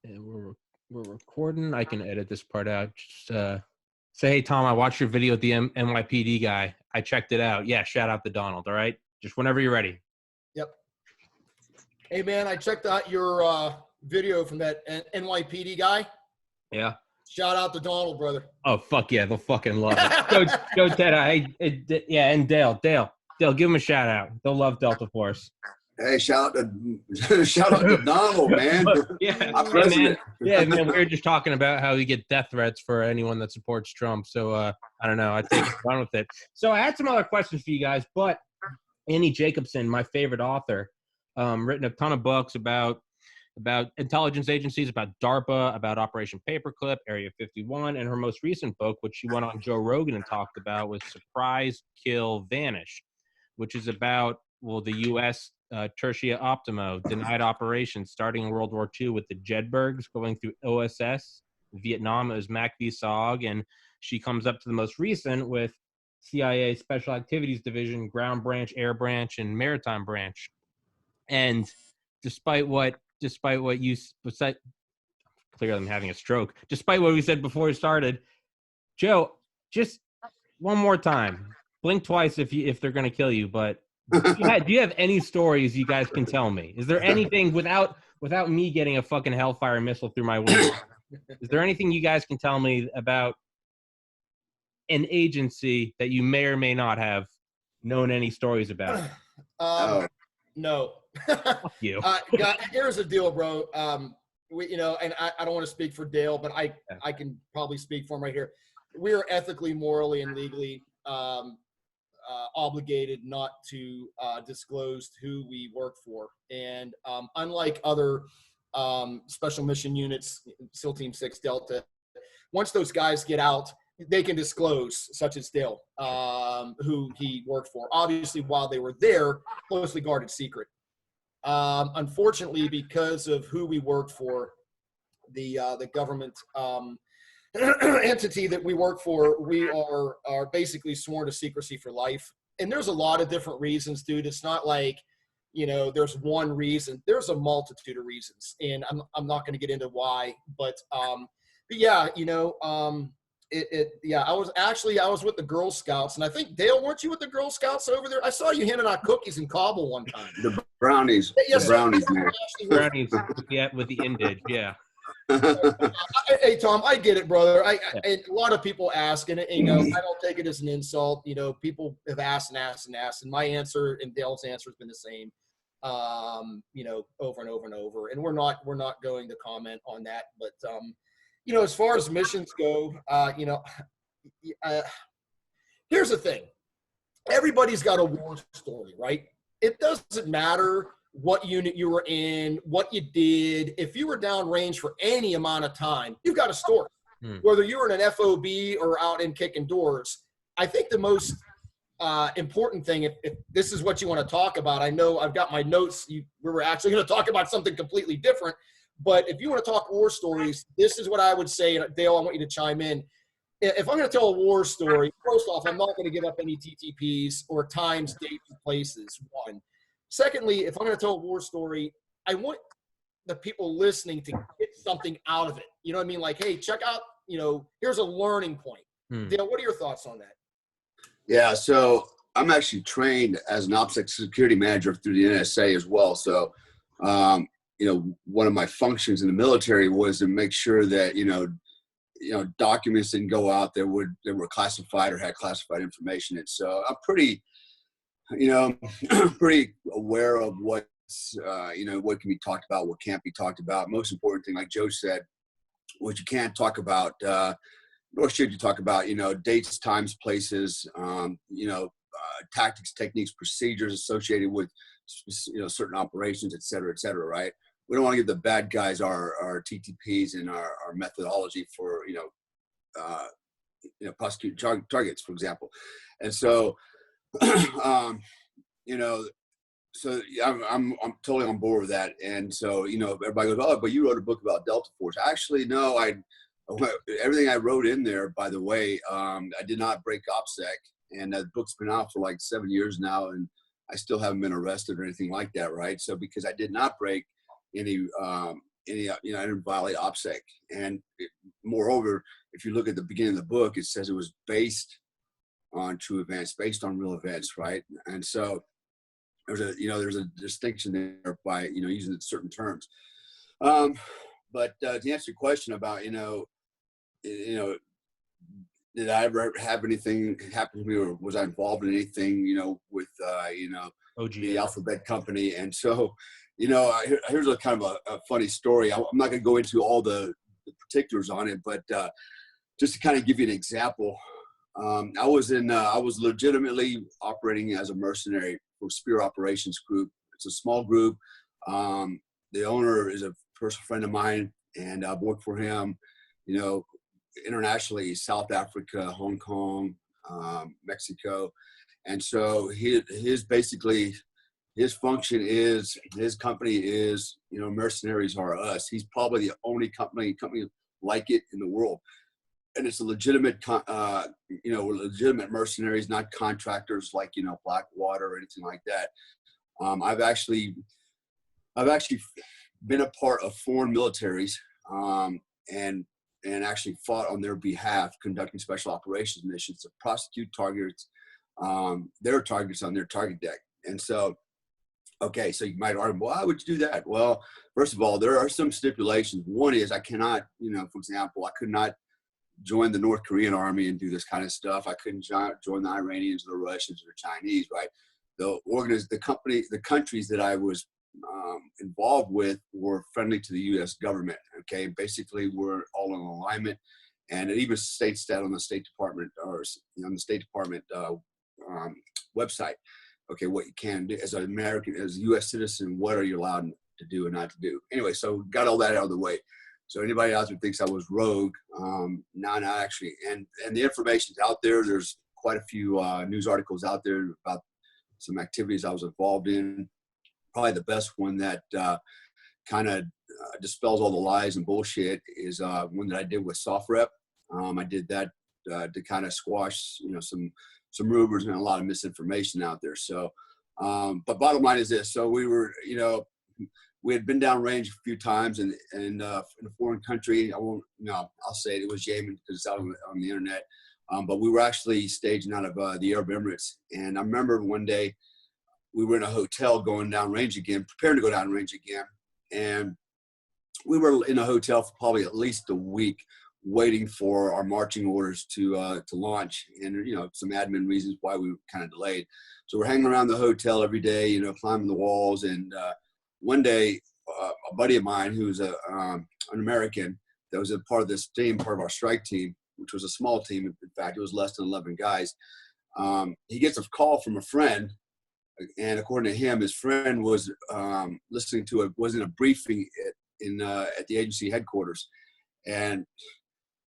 We're recording. I can edit this part out. Just say, hey, Tom, I watched your video with the NYPD guy. I checked it out. Yeah, shout out to Donald, all right? Just whenever you're ready. Yep. Hey, man, I checked out your video from that NYPD guy. Yeah. Shout out to Donald, brother. Oh, fuck yeah. They'll fucking love it. Go Ted. Yeah, and Dale. Dale, give him a shout out. They'll love Delta Force. Hey, shout out to Donald, man. Man. Yeah, man. We were just talking about how you get death threats for anyone that supports Trump. So I don't know. I think run with it. So I had some other questions for you guys, but Annie Jacobson, my favorite author, written a ton of books about intelligence agencies, about DARPA, about Operation Paperclip, Area 51, and her most recent book, which she went on Joe Rogan and talked about, was Surprise, Kill, Vanish, which is about the U.S. Tertia Optimo, denied operations starting in World War II with the Jedburghs going through OSS. Vietnam, it was MACV-SOG, and she comes up to the most recent with CIA Special Activities Division, Ground Branch, Air Branch, and Maritime Branch. And despite what you said, clearly I'm having a stroke. Despite what we said before we started, Joe, just one more time, blink twice if they're going to kill you, but do you have any stories you guys can tell me? Is there anything without me getting a fucking Hellfire missile through my window? Is there anything you guys can tell me about an agency that you may or may not have known any stories about? No. Fuck you. Here's the deal, bro. And I don't want to speak for Dale, but I can probably speak for him right here. We are ethically, morally, and legally obligated not to disclose who we work for. And unlike other special mission units, SEAL Team 6 Delta, once those guys get out, they can disclose, such as Dale, who he worked for. Obviously, while they were there, closely guarded secret. Unfortunately, because of who we worked for, the government entity that we work for, we are basically sworn to secrecy for life. And there's a lot of different reasons, dude. It's not like, there's one reason. There's a multitude of reasons, and I'm not going to get into why, but yeah, I was with the Girl Scouts, and I think, Dale, weren't you with the Girl Scouts over there? I saw you handing out cookies in Kabul one time. The brownies. Yes, the brownies, man. Brownies, yeah, with the Indig, yeah. Hey, Tom, I get it, brother. A lot of people ask, and I don't take it as an insult. People have asked, and my answer and Dale's answer has been the same, over and over and over. And we're not going to comment on that, but as far as missions go, here's the thing. Everybody's got a war story, right? It doesn't matter what unit you were in, what you did. If you were downrange for any amount of time, you've got a story. Whether you were in an FOB or out in kicking doors. I think the most important thing, if this is what you want to talk about, I know I've got my notes. We were actually going to talk about something completely different. But if you want to talk war stories, this is what I would say. And Dale, I want you to chime in. If I'm going to tell a war story, first off, I'm not going to give up any TTPs or times, dates, and places, one. Secondly, if I'm going to tell a war story, I want the people listening to get something out of it. You know what I mean? Like, hey, check out, here's a learning point. Dale, what are your thoughts on that? Yeah, so I'm actually trained as an OPSEC security manager through the NSA as well. So, one of my functions in the military was to make sure that, documents didn't go out that were classified or had classified information. And so I'm pretty, pretty aware of what's, what can be talked about, what can't be talked about. Most important thing, like Joe said, what you can't talk about, nor should you talk about, dates, times, places, tactics, techniques, procedures associated with, certain operations, et cetera, right? We don't want to give the bad guys our TTPs and our methodology for, prosecute targets, for example. And so, so I'm totally on board with that. And so, everybody goes, oh, but you wrote a book about Delta Force. Actually, no, everything I wrote in there, by the way, I did not break OPSEC, and the book's been out for like 7 years now, and I still haven't been arrested or anything like that, right? So because I did not break any I didn't violate OPSEC. And moreover, if you look at the beginning of the book, it says it was based on true events, based on real events, right? And so there's a distinction there by, using certain terms. But to answer your question about, did I ever have anything happen to me, or was I involved in anything, with, the Alphabet Company? And so, here's a kind of a funny story. I'm not going to go into all the particulars on it, but just to kind of give you an example, I was legitimately operating as a mercenary for Spear Operations Group. It's a small group. The owner is a personal friend of mine, and I've worked for him, internationally, South Africa, Hong Kong, Mexico. And so his function is, his company is, mercenaries are us. He's probably the only company like it in the world. And it's a legitimate, legitimate mercenaries, not contractors like, Blackwater or anything like that. I've actually been a part of foreign militaries, and actually fought on their behalf, conducting special operations missions to prosecute targets, their targets on their target deck. And so, okay, so you might argue, why would you do that? Well, first of all, there are some stipulations. One is I cannot, for example, I could not join the North Korean army and do this kind of stuff. I couldn't join the Iranians or the Russians or the Chinese, right? The countries that I was involved with were friendly to the U.S. government. Okay, basically we're all in alignment, and it even states that on the State Department on the State Department website. Okay, what you can do as an American, as a U.S. citizen, what are you allowed to do and not to do? Anyway, so got all that out of the way. So anybody out there thinks I was rogue, no, not actually. And the information's out there. There's quite a few news articles out there about some activities I was involved in. Probably the best one that kind of dispels all the lies and bullshit is one that I did with SOFREP. I did that to kind of squash, some rumors and a lot of misinformation out there. So, but bottom line is this. So we were, we had been downrange a few times in a foreign country. I'll say it was Yemen because it's out on the internet. But we were actually staging out of the Arab Emirates. And I remember one day we were in a hotel going downrange again, preparing to go downrange again. And we were in a hotel for probably at least a week, waiting for our marching orders to launch, and some admin reasons why we were kind of delayed. So we're hanging around the hotel every day, climbing the walls. And one day, a buddy of mine who was an American that was a part of this team, part of our strike team, which was a small team. In fact, it was less than 11 guys. He gets a call from a friend, and according to him, his friend was listening to was in a briefing at the agency headquarters, and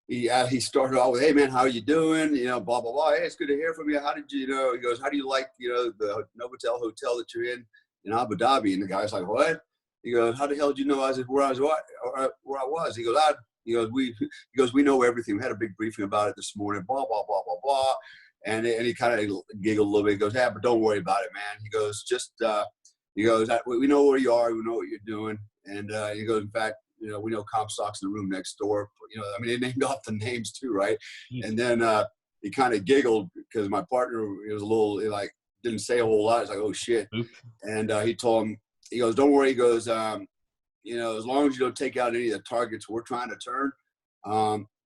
he started off with, "Hey man, how are you doing? Blah blah blah. Hey, it's good to hear from you. How did you He goes, "How do you like the Novotel hotel that you're in Abu Dhabi?" And the guy's like, "What?" He goes, "How the hell did you know where I was?" He goes, "We know everything. We had a big briefing about it this morning. Blah blah blah blah blah." And he kind of giggled a little bit. He goes, "Yeah, but don't worry about it, man." He goes, "We know where you are. We know what you're doing." And he goes, "In fact, we know Comstock's in the room next door." They named off the names too, right? Yeah. And then he kind of giggled because my partner, he was a little, didn't say a whole lot. He's like, "Oh shit." Oops. And he told him, he goes, "Don't worry." He goes, as long as you don't take out any of the targets we're trying to turn,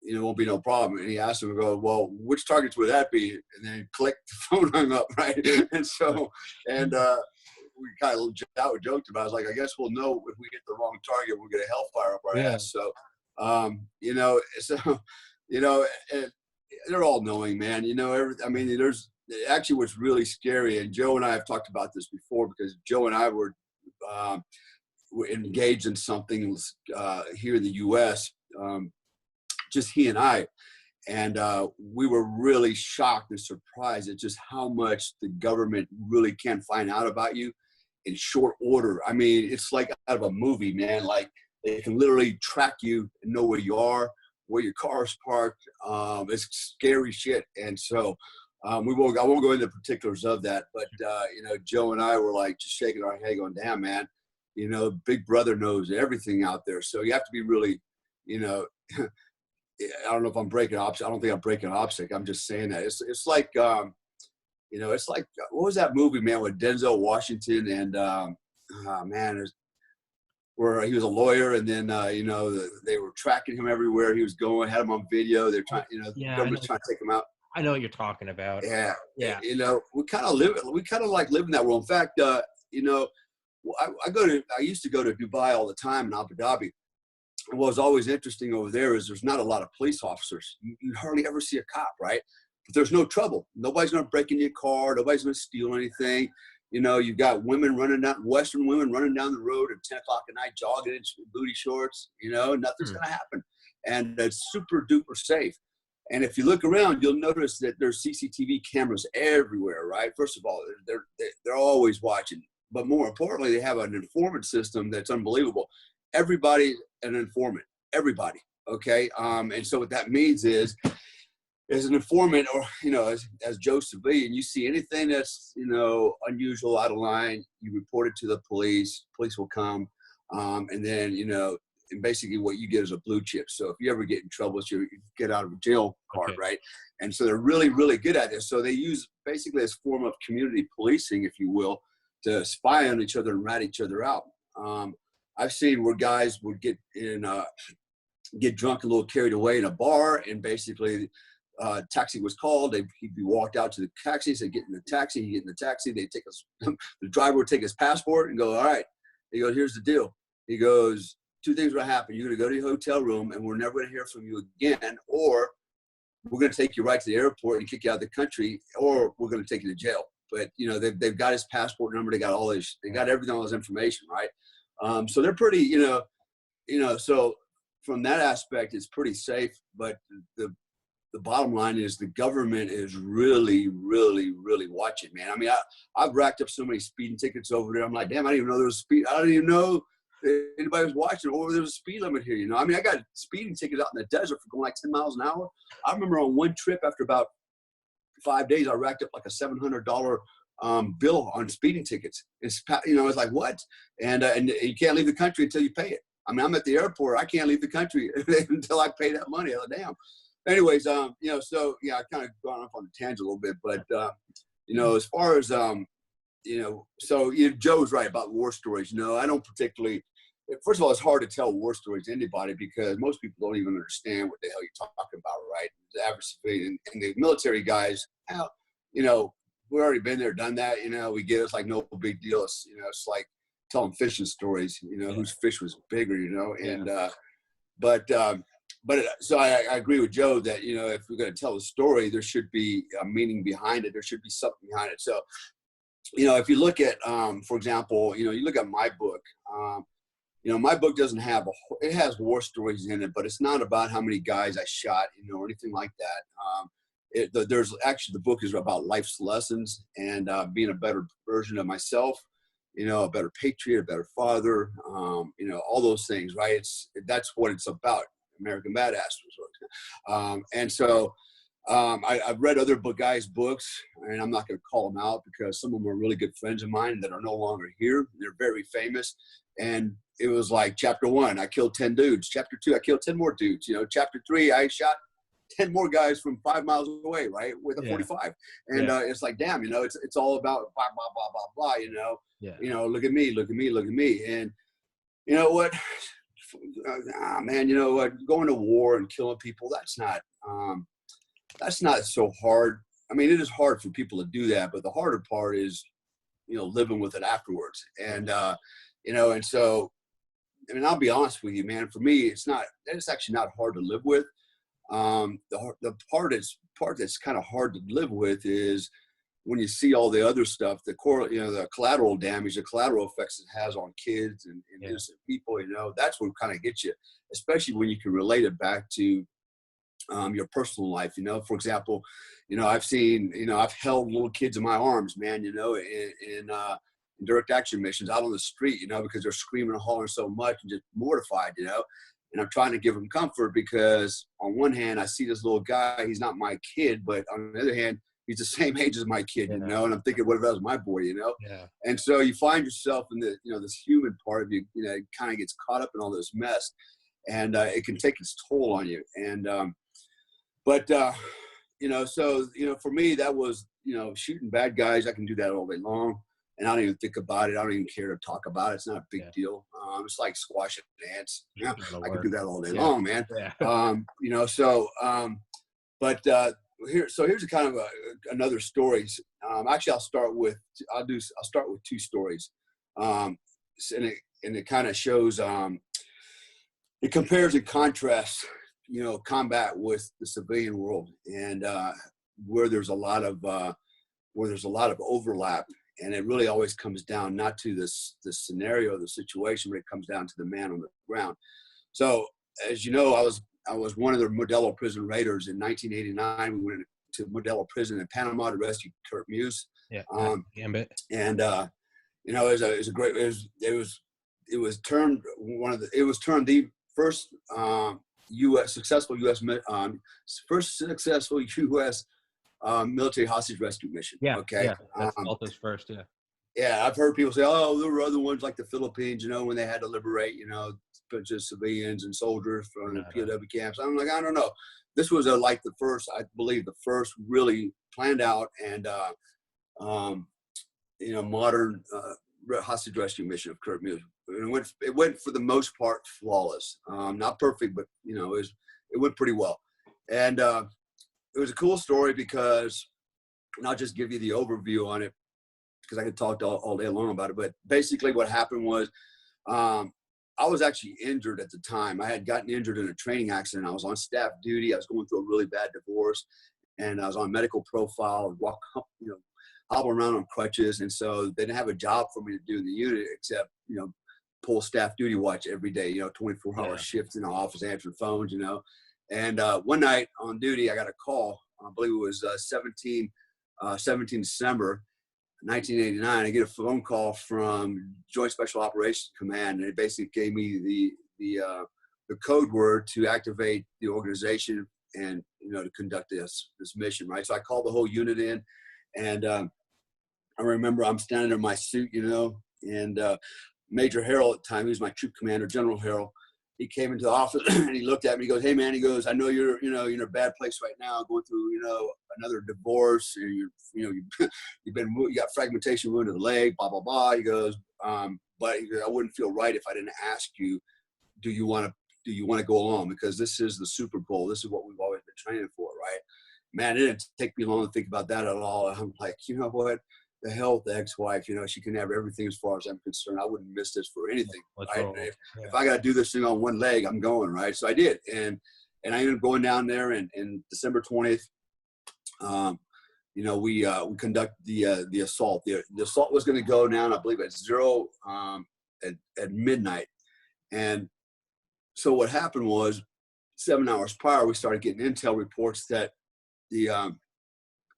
it won't be no problem. And he asked him, "Well, which targets would that be?" And then click, the phone hung up, right? And so, we kind of joked about it. I was like, "I guess we'll know if we hit the wrong target, we'll get a hellfire up our ass." So, they're all knowing, man. There's actually what's really scary, and Joe and I have talked about this before, because Joe and I were engaged in something here in the U.S., just he and I. And we were really shocked and surprised at just how much the government really can find out about you in short order. It's like out of a movie, man. Like, they can literally track you and know where you are, where your car is parked. It's scary shit. And so I won't go into particulars of that, but Joe and I were like just shaking our head going, "Damn, man." You know, Big Brother knows everything out there. So you have to be really, you know, I don't know if I'm breaking OPSEC. I don't think I'm breaking OPSEC. I'm just saying that. It's like, you know, it's like, what was that movie, man, with Denzel Washington and, man, where he was a lawyer, and then, you know, they were tracking him everywhere he was going, had him on video. They're trying, you know, the government's trying to take him out. I know what you're talking about. Yeah. Yeah. You know, we kind of like live in that world. In fact, you know, I used to go to Dubai all the time in Abu Dhabi. And what was always interesting over there is there's not a lot of police officers. You hardly ever see a cop, right? But there's no trouble. Nobody's going to break into your car. Nobody's going to steal anything. You know, you've got women running down, Western women running down the road at 10 o'clock at night, jogging in booty shorts. You know, nothing's going to happen. And it's super duper safe. And if you look around, you'll notice that there's CCTV cameras everywhere, right? First of all, they're always watching. But more importantly, they have an informant system that's unbelievable. Everybody an informant, everybody, okay? And so what that means is, as an informant, or, you know, as Joe civilian, you see anything that's, you know, unusual, out of line, you report it to the police will come, and then, you know, and basically what you get is a blue chip. So if you ever get in trouble, it's your get out of jail card, right? And so they're really, really good at this. So they use basically this form of community policing, if you will, to spy on each other and rat each other out. I've seen where guys would get drunk, a little carried away in a bar, and basically taxi was called. He'd be walked out to the taxi, say, get in the taxi. He'd get in the taxi. They'd take the driver would take his passport and go, all right. He goes, here's the deal. He goes, two things will happen. You're going to go to your hotel room, and we're never going to hear from you again, or we're going to take you right to the airport and kick you out of the country, or we're going to take you to jail. But, you know, they've got his passport number. They got everything, all his information, right? So they're pretty, you know, so from that aspect, it's pretty safe. But the bottom line is the government is really, really, really watching, man. I mean, I've racked up so many speeding tickets over there. I'm like, damn, I didn't even know there was speed. I didn't even know anybody was watching, or there was a speed limit here, you know. I mean, I got speeding tickets out in the desert for going like 10 miles an hour. I remember on one trip, after about 5 days, I racked up like a $700 bill on speeding tickets. It's, you know, it's like, what? And you can't leave the country until you pay it. I mean, I'm at the airport. I can't leave the country until I pay that money. Oh, damn. Anyways, you know, so yeah, I kind of gone off on a tangent a little bit, but you know, as far as you know, so Joe's right about war stories. You know, I don't particularly. First of all, it's hard to tell war stories to anybody because most people don't even understand what the hell you're talking about, right? The average civilian and the military guys, you know, we've already been there, done that. You know, we get it. It's like no big deal. It's, you know, it's like telling fishing stories. You know, whose fish was bigger. You know, and so I agree with Joe that, you know, if we're going to tell a story, there should be a meaning behind it. There should be something behind it. So, you know, if you look at, for example, you know, you look at my book. You know, my book doesn't have it has war stories in it, but it's not about how many guys I shot, you know, or anything like that. There's actually, the book is about life's lessons and being a better version of myself, you know, a better patriot, a better father, you know, all those things, right? That's what it's about. American Badass. And so I've read other guys' books, and I'm not going to call them out because some of them are really good friends of mine that are no longer here. They're very famous. And it was like chapter 1, I killed 10 dudes. Chapter 2, I killed 10 more dudes. You know, chapter 3, I shot 10 more guys from 5 miles away, right, with a 45. And it's like, damn, you know, it's all about blah, blah, blah, blah, blah, you know. You know, look at me, look at me, look at me. And you know what? Man, you know what? Going to war and killing people, that's not so hard. I mean, it is hard for people to do that, but the harder part is, you know, living with it afterwards. And, you know, and so, I mean, I'll be honest with you, man, for me, it's actually not hard to live with. The part that's kind of hard to live with is when you see all the other stuff, the collateral damage, the collateral effects it has on kids and innocent people, you know, that's what kind of gets you, especially when you can relate it back to your personal life. You know, for example, you know, I've held little kids in my arms, man, you know, in direct action missions out on the street, you know, because they're screaming and hollering so much and just mortified, you know, and I'm trying to give them comfort because on one hand, I see this little guy, he's not my kid, but on the other hand, he's the same age as my kid, Yeah. you know, and I'm thinking, what if that was my boy, you know? Yeah. And so you find yourself in the, you know, this human part of you, you know, it kind of gets caught up in all this mess, and it can take its toll on you. And, you know, so, you know, for me, that was, you know, shooting bad guys. I can do that all day long, and I don't even think about it. I don't even care to talk about it. It's not a big deal. It's like squashing ants. You know, I can do that all day long, man. Yeah. You know, so, here's a kind of another story. Actually, I'll start with two stories. And it kind of shows, it compares and contrasts, you know, combat with the civilian world, and where there's a lot of overlap, and it really always comes down not to the scenario, the situation, but it comes down to the man on the ground. So, as you know, I was one of the Modelo prison raiders in 1989. We went to Modelo prison in Panama to rescue Kurt Muse. Yeah. Gambit. And you know, it was termed the first successful U.S. Military hostage rescue mission. Yeah. Okay. Yeah. That's Delta's first. Yeah. Yeah, I've heard people say, "Oh, there were other ones like the Philippines, you know, when they had to liberate, you know, a bunch of civilians and soldiers from the POW camps." I'm like, I don't know. This was like the first, I believe, the first really planned out and you know, modern hostage rescue mission of Kurt Muse. It went for the most part flawless. Not perfect, but you know, it went pretty well. And it was a cool story because, and I'll just give you the overview on it, because I could talk all day long about it. But basically what happened was I was actually injured at the time. I had gotten injured in a training accident. I was on staff duty. I was going through a really bad divorce, and I was on medical profile, hobble around on crutches. And so they didn't have a job for me to do in the unit except, you know, pull staff duty watch every day, you know, 24-hour shifts in the office, answering phones, you know. And one night on duty, I got a call. I believe it was 17 December 1989, I get a phone call from Joint Special Operations Command, and it basically gave me the code word to activate the organization and, you know, to conduct this mission, right? So I called the whole unit in, and I remember I'm standing in my suit, you know, and Major Harrell at the time, he was my troop commander, General Harrell. He came into the office and he looked at me. He goes, "Hey man," he goes, "I know you're in a bad place right now, going through, you know, another divorce, and you got fragmentation wound to the leg, blah blah blah." He goes, "But he goes, I wouldn't feel right if I didn't ask you, do you want to go along, because this is the Super Bowl. This is what we've always been training for, right?" Man, it didn't take me long to think about that at all. I'm like, you know what? The hell with the ex-wife, you know, she can have everything as far as I'm concerned. I wouldn't miss this for anything, right? If I got to do this thing on one leg, I'm going, right? So I did. And I ended up going down there, and December 20th, you know, we conduct the assault. The assault was going to go down, I believe, at zero at midnight. And so what happened was 7 hours prior, we started getting intel reports that the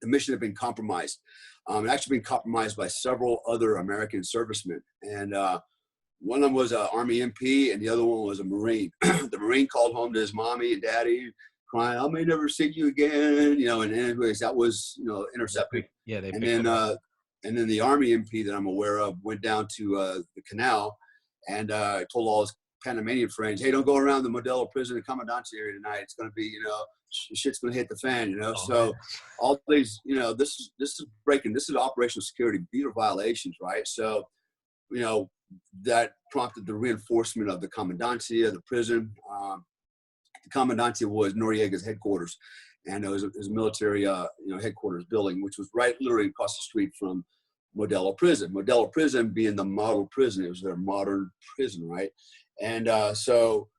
mission had been compromised. It actually been compromised by several other American servicemen. And one of them was an Army MP, and the other one was a Marine. The Marine called home to his mommy and daddy, crying, "I may never see you again." You know, and anyways, that was, you know, intercepted. Yeah, and then the Army MP that I'm aware of went down to the canal and told all his Panamanian friends, "Hey, don't go around the Modelo prison and Comandancia area tonight. It's going to be, you know, shit's going to hit the fan, you know." So all these, you know, this is breaking. This is operational security, veto violations, right? So, you know, that prompted the reinforcement of the Comandancia, the prison. The Comandancia was Noriega's headquarters, and it was a military, you know, headquarters building, which was right literally across the street from Modelo prison. Modelo prison being the model prison. It was their modern prison, right? And so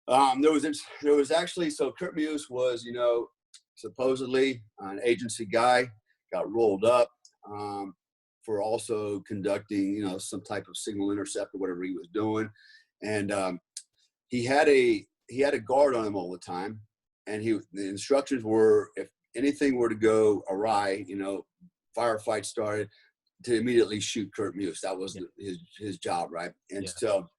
there was actually, so Kurt Muse was, you know, supposedly an agency guy, got rolled up for also conducting, you know, some type of signal intercept or whatever he was doing. And he had a guard on him all the time. And the instructions were, if anything were to go awry, you know, firefight started, to immediately shoot Kurt Muse. That was his job, right? And so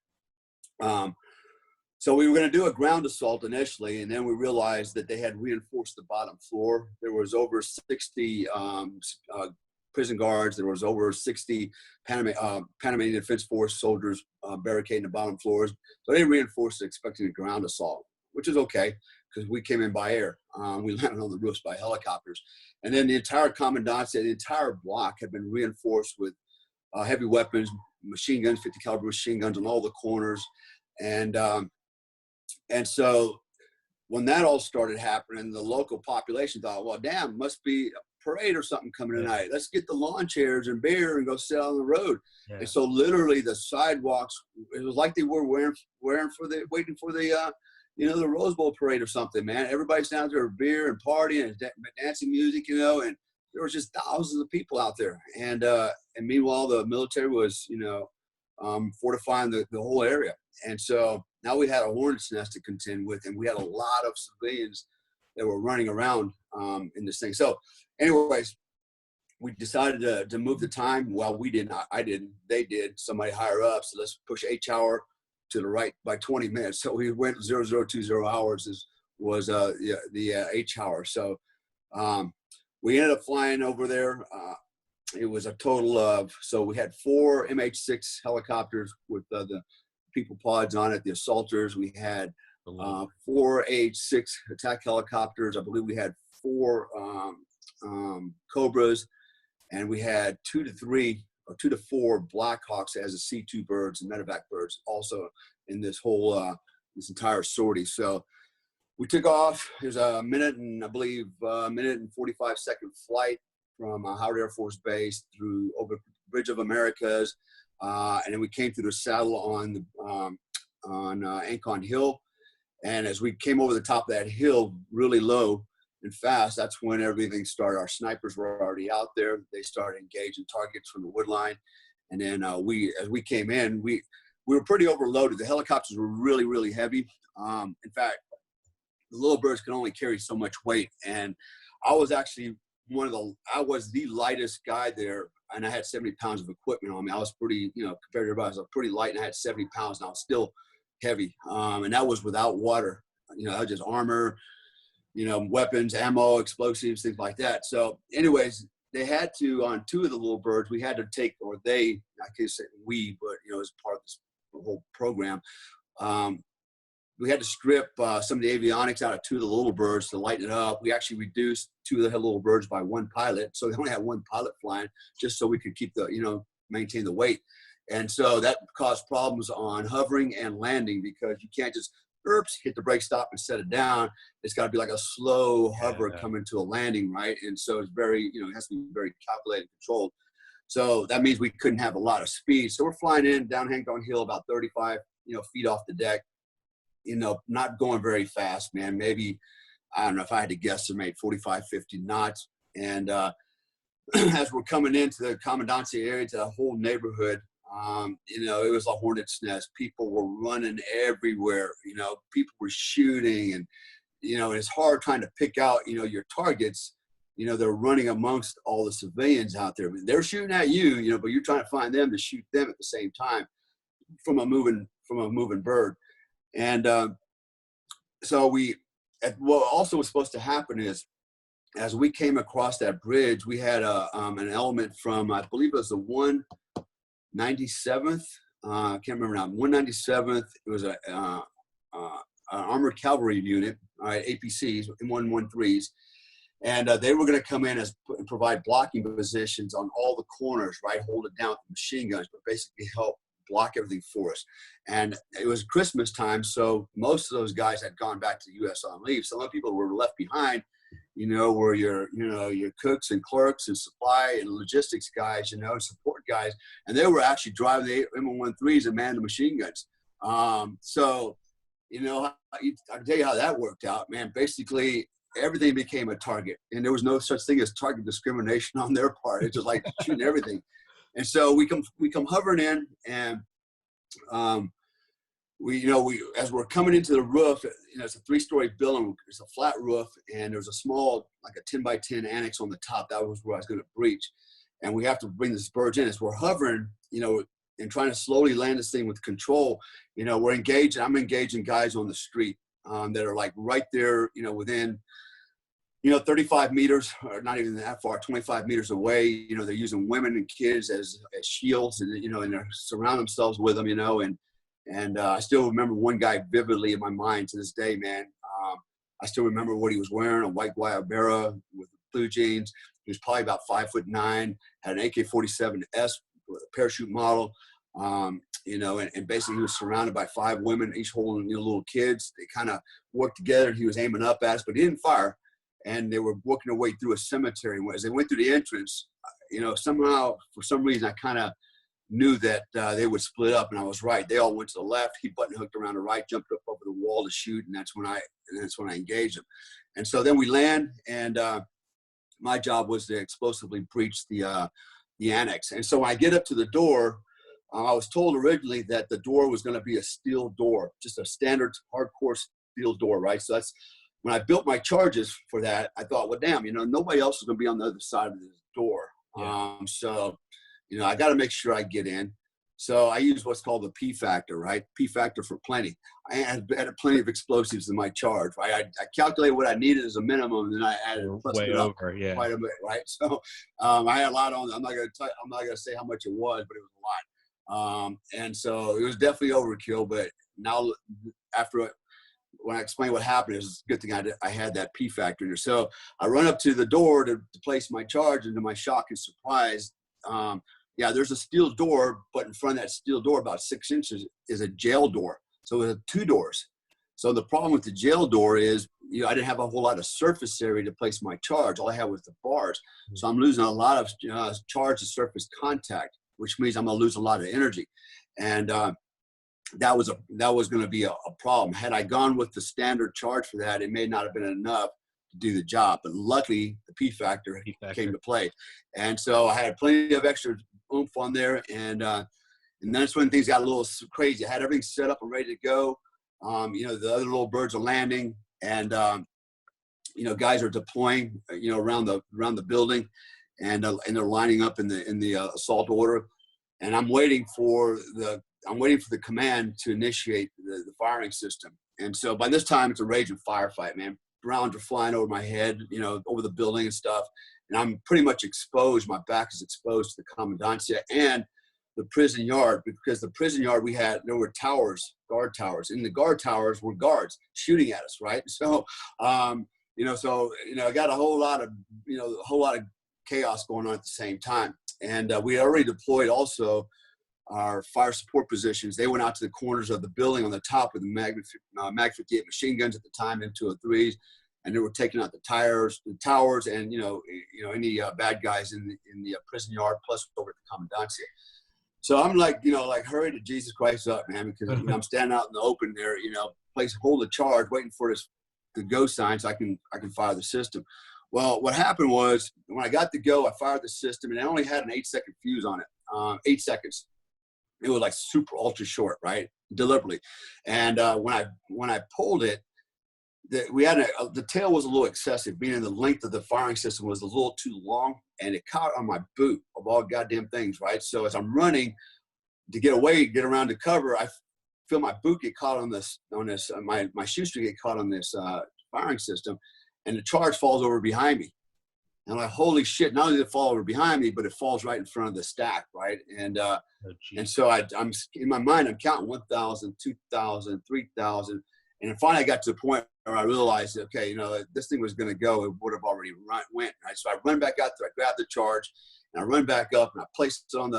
So we were going to do a ground assault initially, and then we realized that they had reinforced the bottom floor. There was over 60 prison guards. There was over 60 Panamanian Defense Force soldiers barricading the bottom floors. So they reinforced it, expecting a ground assault, which is okay because we came in by air. We landed on the roofs by helicopters. And then the entire commandancy, the entire block had been reinforced with heavy weapons, machine guns, 50 caliber machine guns on all the corners. And so when that all started happening, the local population thought, well, damn, must be a parade or something coming tonight. Let's get the lawn chairs and beer and go sit on the road. Yeah. And so literally the sidewalks, it was like they were waiting for the the Rose Bowl parade or something, man. Everybody's down there with beer and partying and dancing music, and there was just thousands of people out there. And meanwhile, the military was, fortifying the whole area. And so now we had a hornet's nest to contend with, and we had a lot of civilians that were running around in this thing. So anyways, we decided to move the time. Well, we didn't. I didn't. They did. Somebody higher up. So let's push H-hour to the right by 20 minutes. So we went 0020 hours was the H-hour. So we ended up flying over there. It was a total of, so we had 4 MH-6 helicopters with the people pods on it, the assaulters. We had 4 AH-6 attack helicopters. I believe we had 4 Cobras, and we had 2 to 4 Blackhawks as a C-2 birds and medevac birds also in this whole, this entire sortie. So we took off. There's a minute and 45-second flight from Howard Air Force Base through over Bridge of Americas. And then we came through the saddle on Ancon Hill. And as we came over the top of that hill really low and fast, that's when everything started. Our snipers were already out there. They started engaging targets from the wood line. And then as we came in, we were pretty overloaded. The helicopters were really, really heavy. In fact, the little birds can only carry so much weight. And I was actually I was the lightest guy there, and I had 70 pounds of equipment on me. I was pretty, compared to everybody, I was pretty light, and I had 70 pounds, and I was still heavy. And that was without water. I was just armor, weapons, ammo, explosives, things like that. So anyways, they had to, on 2 of the little birds, we had to take, or they, I can't say we, but, as part of this whole program, we had to strip some of the avionics out of 2 of the little birds to lighten it up. We actually reduced 2 of the little birds by 1 pilot. So they only had 1 pilot flying just so we could keep the, maintain the weight. And so that caused problems on hovering and landing because you can't just, hit the brake stop and set it down. It's got to be like a slow hover coming to a landing, right? And so it's very, it has to be very calculated and controlled. So that means we couldn't have a lot of speed. So we're flying in down Hankton Hill about 35, feet off the deck. Not going very fast, man. Maybe, I don't know, if I had to guesstimate 45, 50 knots. And as we're coming into the commandancy area, to the whole neighborhood, it was a hornet's nest. People were running everywhere. People were shooting, and it's hard trying to pick out, your targets. They're running amongst all the civilians out there. They're shooting at you, but you're trying to find them to shoot them at the same time from a moving bird. And so what also was supposed to happen is, as we came across that bridge, we had an element from, I believe it was the 197th. I can't remember now. 197th. It was an armored cavalry unit, all right, APCs, M113s, and they were going to come in and provide blocking positions on all the corners, right, hold it down with machine guns, but basically help block everything for us. And it was Christmas time, so most of those guys had gone back to the U.S. on leave. Some of the people were left behind, were your cooks and clerks and supply and logistics guys, support guys, and they were actually driving the M113s and man the machine guns. So, I can tell you how that worked out, man. Basically, everything became a target, and there was no such thing as target discrimination on their part. It's just like shooting everything. And so we come hovering in, and as we're coming into the roof, it's a 3-story building. It's a flat roof, and there's a small, like a 10 by 10 annex on the top. That was where I was going to breach, and we have to bring this birds in. As we're hovering, trying to slowly land this thing with control. You know, I'm engaging guys on the street that are like right there, you know, within, you know, 35 meters, or not even that far, 25 meters away. You know, they're using women and kids as shields, and, you know, and they're surround themselves with them, you know, and I still remember one guy vividly in my mind to this day, man. I still remember what he was wearing, a white Guayabera with blue jeans. He was probably about 5'9", had an AK-47S with a parachute model, you know, and basically he was surrounded by 5 women, each holding, you know, little kids. They kind of worked together. He was aiming up at us, but he didn't fire. And they were working their way through a cemetery. As they went through the entrance, you know, somehow, for some reason, I kind of knew that they would split up, and I was right. They all went to the left. He button hooked around the right, jumped up over the wall to shoot, and that's when I engaged him. And so then we land, and my job was to explosively breach the annex. And so when I get up to the door, I was told originally that the door was going to be a steel door, just a standard hardcore steel door, right? So that's when I built my charges for that. I thought, well, damn, you know, nobody else is going to be on the other side of this door. Yeah. So, you know, I got to make sure I get in. So I use what's called the P factor, right? P factor for plenty. I had plenty of explosives in my charge, right? I calculated what I needed as a minimum, and then I added way over, yeah, quite a bit, right? So I had a lot on. I'm not gonna say how much it was, but it was a lot. And so it was definitely overkill. But now, when I explain what happened, it's a good thing I had that P factor in there. So I run up to the door to place my charge, and to my shock and surprise, yeah, there's a steel door, but in front of that steel door, about 6 inches, is a jail door. So it had 2 doors. So the problem with the jail door is, you know, I didn't have a whole lot of surface area to place my charge. All I had was the bars. So I'm losing a lot of charge to surface contact, which means I'm going to lose a lot of energy. And that was going to be a problem. Had I gone with the standard charge for that, it may not have been enough to do the job. But luckily, the P factor came to play. And so I had plenty of extra oomph on there, and that's when things got a little crazy. I had everything set up and ready to go. You know, the other little birds are landing, and you know, guys are deploying, you know, around the building, and they're lining up in the assault order, and I'm waiting for the command to initiate the firing system. And so by this time, it's a raging firefight, man. Rounds are flying over my head, you know, over the building and stuff. And I'm pretty much exposed. My back is exposed to the commandancia and the prison yard, because the prison yard there were towers, guard towers. In the guard towers were guards shooting at us, right? So, you know, I got a whole lot of chaos going on at the same time. And we already deployed also our fire support positions. They went out to the corners of the building on the top with the Mag 58 machine guns at the time, M203s, and they were taking out the towers, and you know any bad guys in the prison yard, plus over at the commandancia. So I'm like, you know, like, hurry to Jesus Christ up, man, because, you know, I'm standing out in the open there, you know, hold the charge, waiting for the go sign so I can fire the system. Well, what happened was, when I got the go, I fired the system, and I only had an 8-second fuse on it, 8 seconds. It was like super ultra short, right? Deliberately. And when I pulled it, the tail was a little excessive, meaning the length of the firing system was a little too long, and it caught on my boot of all goddamn things, right? So as I'm running to get around to cover, I feel my boot get caught on my shoestring get caught on this firing system, and the charge falls over behind me. And I'm like, holy shit, not only did it fall over behind me, but it falls right in front of the stack, right? And so I'm in my mind, I'm counting 1,000, 2,000, 3,000. And then finally I got to the point where I realized, okay, you know, this thing was going to go, it would have already went, right? So I run back out there, I grab the charge, and I run back up, and I place it on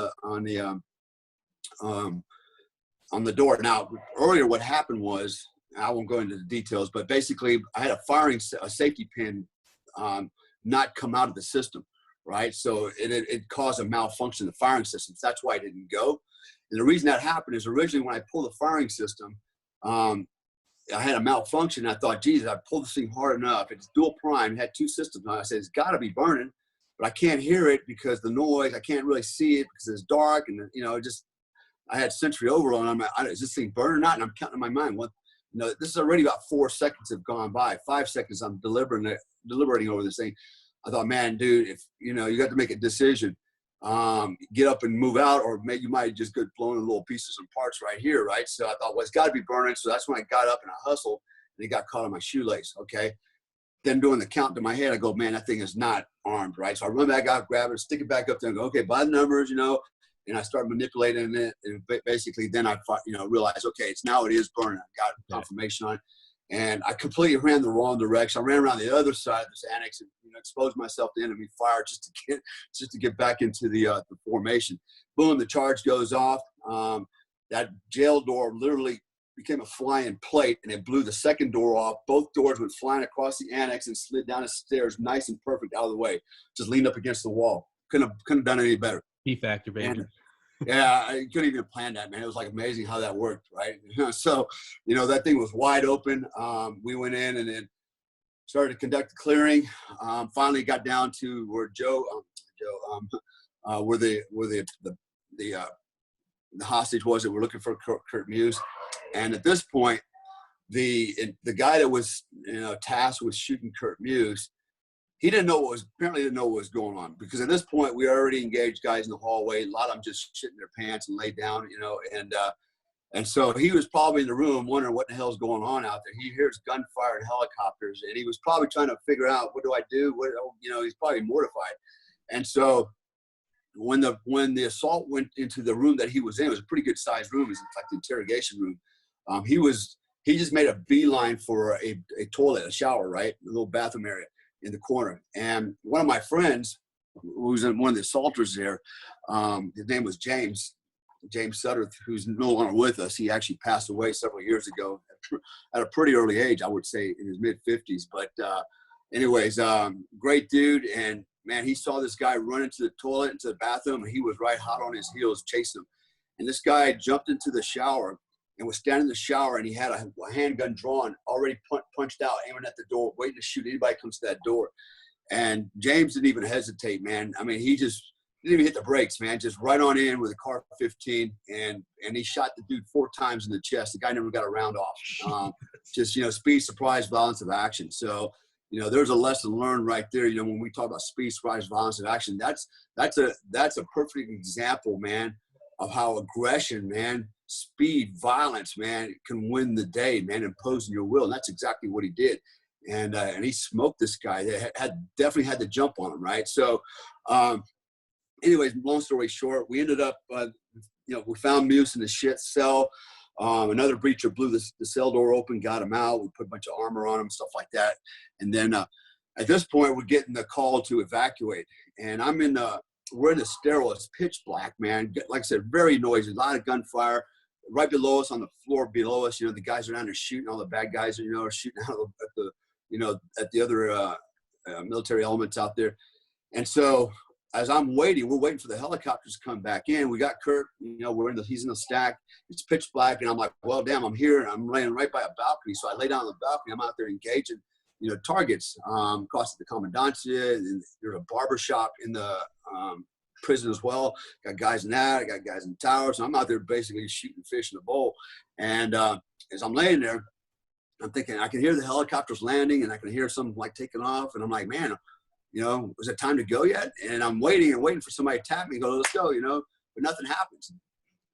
the door. Now, earlier what happened was, I won't go into the details, but basically I had a safety pin not come out of the system, right? So it caused a malfunction in the firing system. That's why it didn't go. And the reason that happened is, originally when I pulled the firing system, I had a malfunction. I thought, geez, I pulled this thing hard enough. It's dual prime. It had 2 systems on it. I said, it's got to be burning, but I can't hear it because the noise. I can't really see it because it's dark. And, you know, I had sensory overload. I'm like, is this thing burning or not? And I'm counting in my mind, you know, this is already about 4 seconds have gone by. 5 seconds, I'm deliberating over this thing. I thought, man, dude, if, you know, you got to make a decision. get up and move out, or maybe you might just get blown in little pieces and parts right here, right? So I thought, well, it's got to be burning. So that's when I got up and I hustled, and it got caught on my shoelace. Okay. Then doing the count to my head, I go, man, that thing is not armed, right? So I run back out, grab it, stick it back up there, and go, okay, by the numbers, and I start manipulating it, and basically then I, realized, okay, it is burning. I got confirmation on it, and I completely ran the wrong direction. I ran around the other side of this annex and exposed myself to enemy fire just to get back into the formation. Boom, the charge goes off. That jail door literally became a flying plate, and it blew the second door off. Both doors went flying across the annex and slid down the stairs, nice and perfect, out of the way. Just leaned up against the wall. Couldn't have done any better. P-factor, baby. And, yeah, I couldn't even plan that, man. It was like amazing how that worked, right? So, that thing was wide open. We went in and then started to conduct the clearing. Finally got down to where where the hostage was that we're looking for, Kurt Muse. And at this point, the guy that was tasked with shooting Kurt Muse, he apparently didn't know what was going on, because at this point we already engaged guys in the hallway. A lot of them just shitting their pants and laid down, and so he was probably in the room wondering what the hell's going on out there. He hears gunfire and helicopters, and he was probably trying to figure out, what do I do? He's probably mortified. And so when the assault went into the room that he was in, it was a pretty good sized room. It was like the interrogation room. He just made a beeline for a toilet, a shower, right? A little bathroom area in the corner. And one of my friends, who was one of the assaulters there, his name was James Sutter, who's no longer with us. He actually passed away several years ago at a pretty early age, I would say in his mid-50s. But anyways, great dude. And man, he saw this guy run into the toilet, into the bathroom, and he was right hot on his heels chasing him. And this guy jumped into the shower and was standing in the shower, and he had a handgun drawn, already punched out, aiming at the door, waiting to shoot anybody who comes to that door. And James didn't even hesitate, man. I mean, he just didn't even hit the brakes, man. Just right on in with a car 15, and he shot the dude 4 times in the chest. The guy never got a round off. Speed, surprise, violence of action. So, there's a lesson learned right there. When we talk about speed, surprise, violence of action, that's a perfect example, man, of how aggression, man, speed, violence, man, can win the day, man, imposing your will. And that's exactly what he did. And he smoked this guy that definitely had the jump on him, right? So, anyways, long story short, we ended up, we found Muse in the shit cell. Another breacher blew the cell door open, got him out. We put a bunch of armor on him, stuff like that. And then at this point, we're getting the call to evacuate. And we're in the stairwell. It's pitch black, man. Like I said, very noisy, a lot of gunfire. Right below us, on the floor below us, the guys are down there shooting. All the bad guys are, shooting out at the other military elements out there. And so as we're waiting for the helicopters to come back in. We got Kurt, he's in the stack. It's pitch black. And I'm like, well, damn, I'm here. And I'm laying right by a balcony. So I lay down on the balcony. I'm out there engaging, targets across the commandancia. And there's a barber shop in the prison as well. Got guys in that. I got guys in the tower. So I'm out there basically shooting fish in a bowl. And as I'm laying there, I'm thinking, I can hear the helicopters landing and I can hear some like taking off. And I'm like, man, was it time to go yet? And I'm waiting for somebody to tap me and go, let's go, but nothing happens.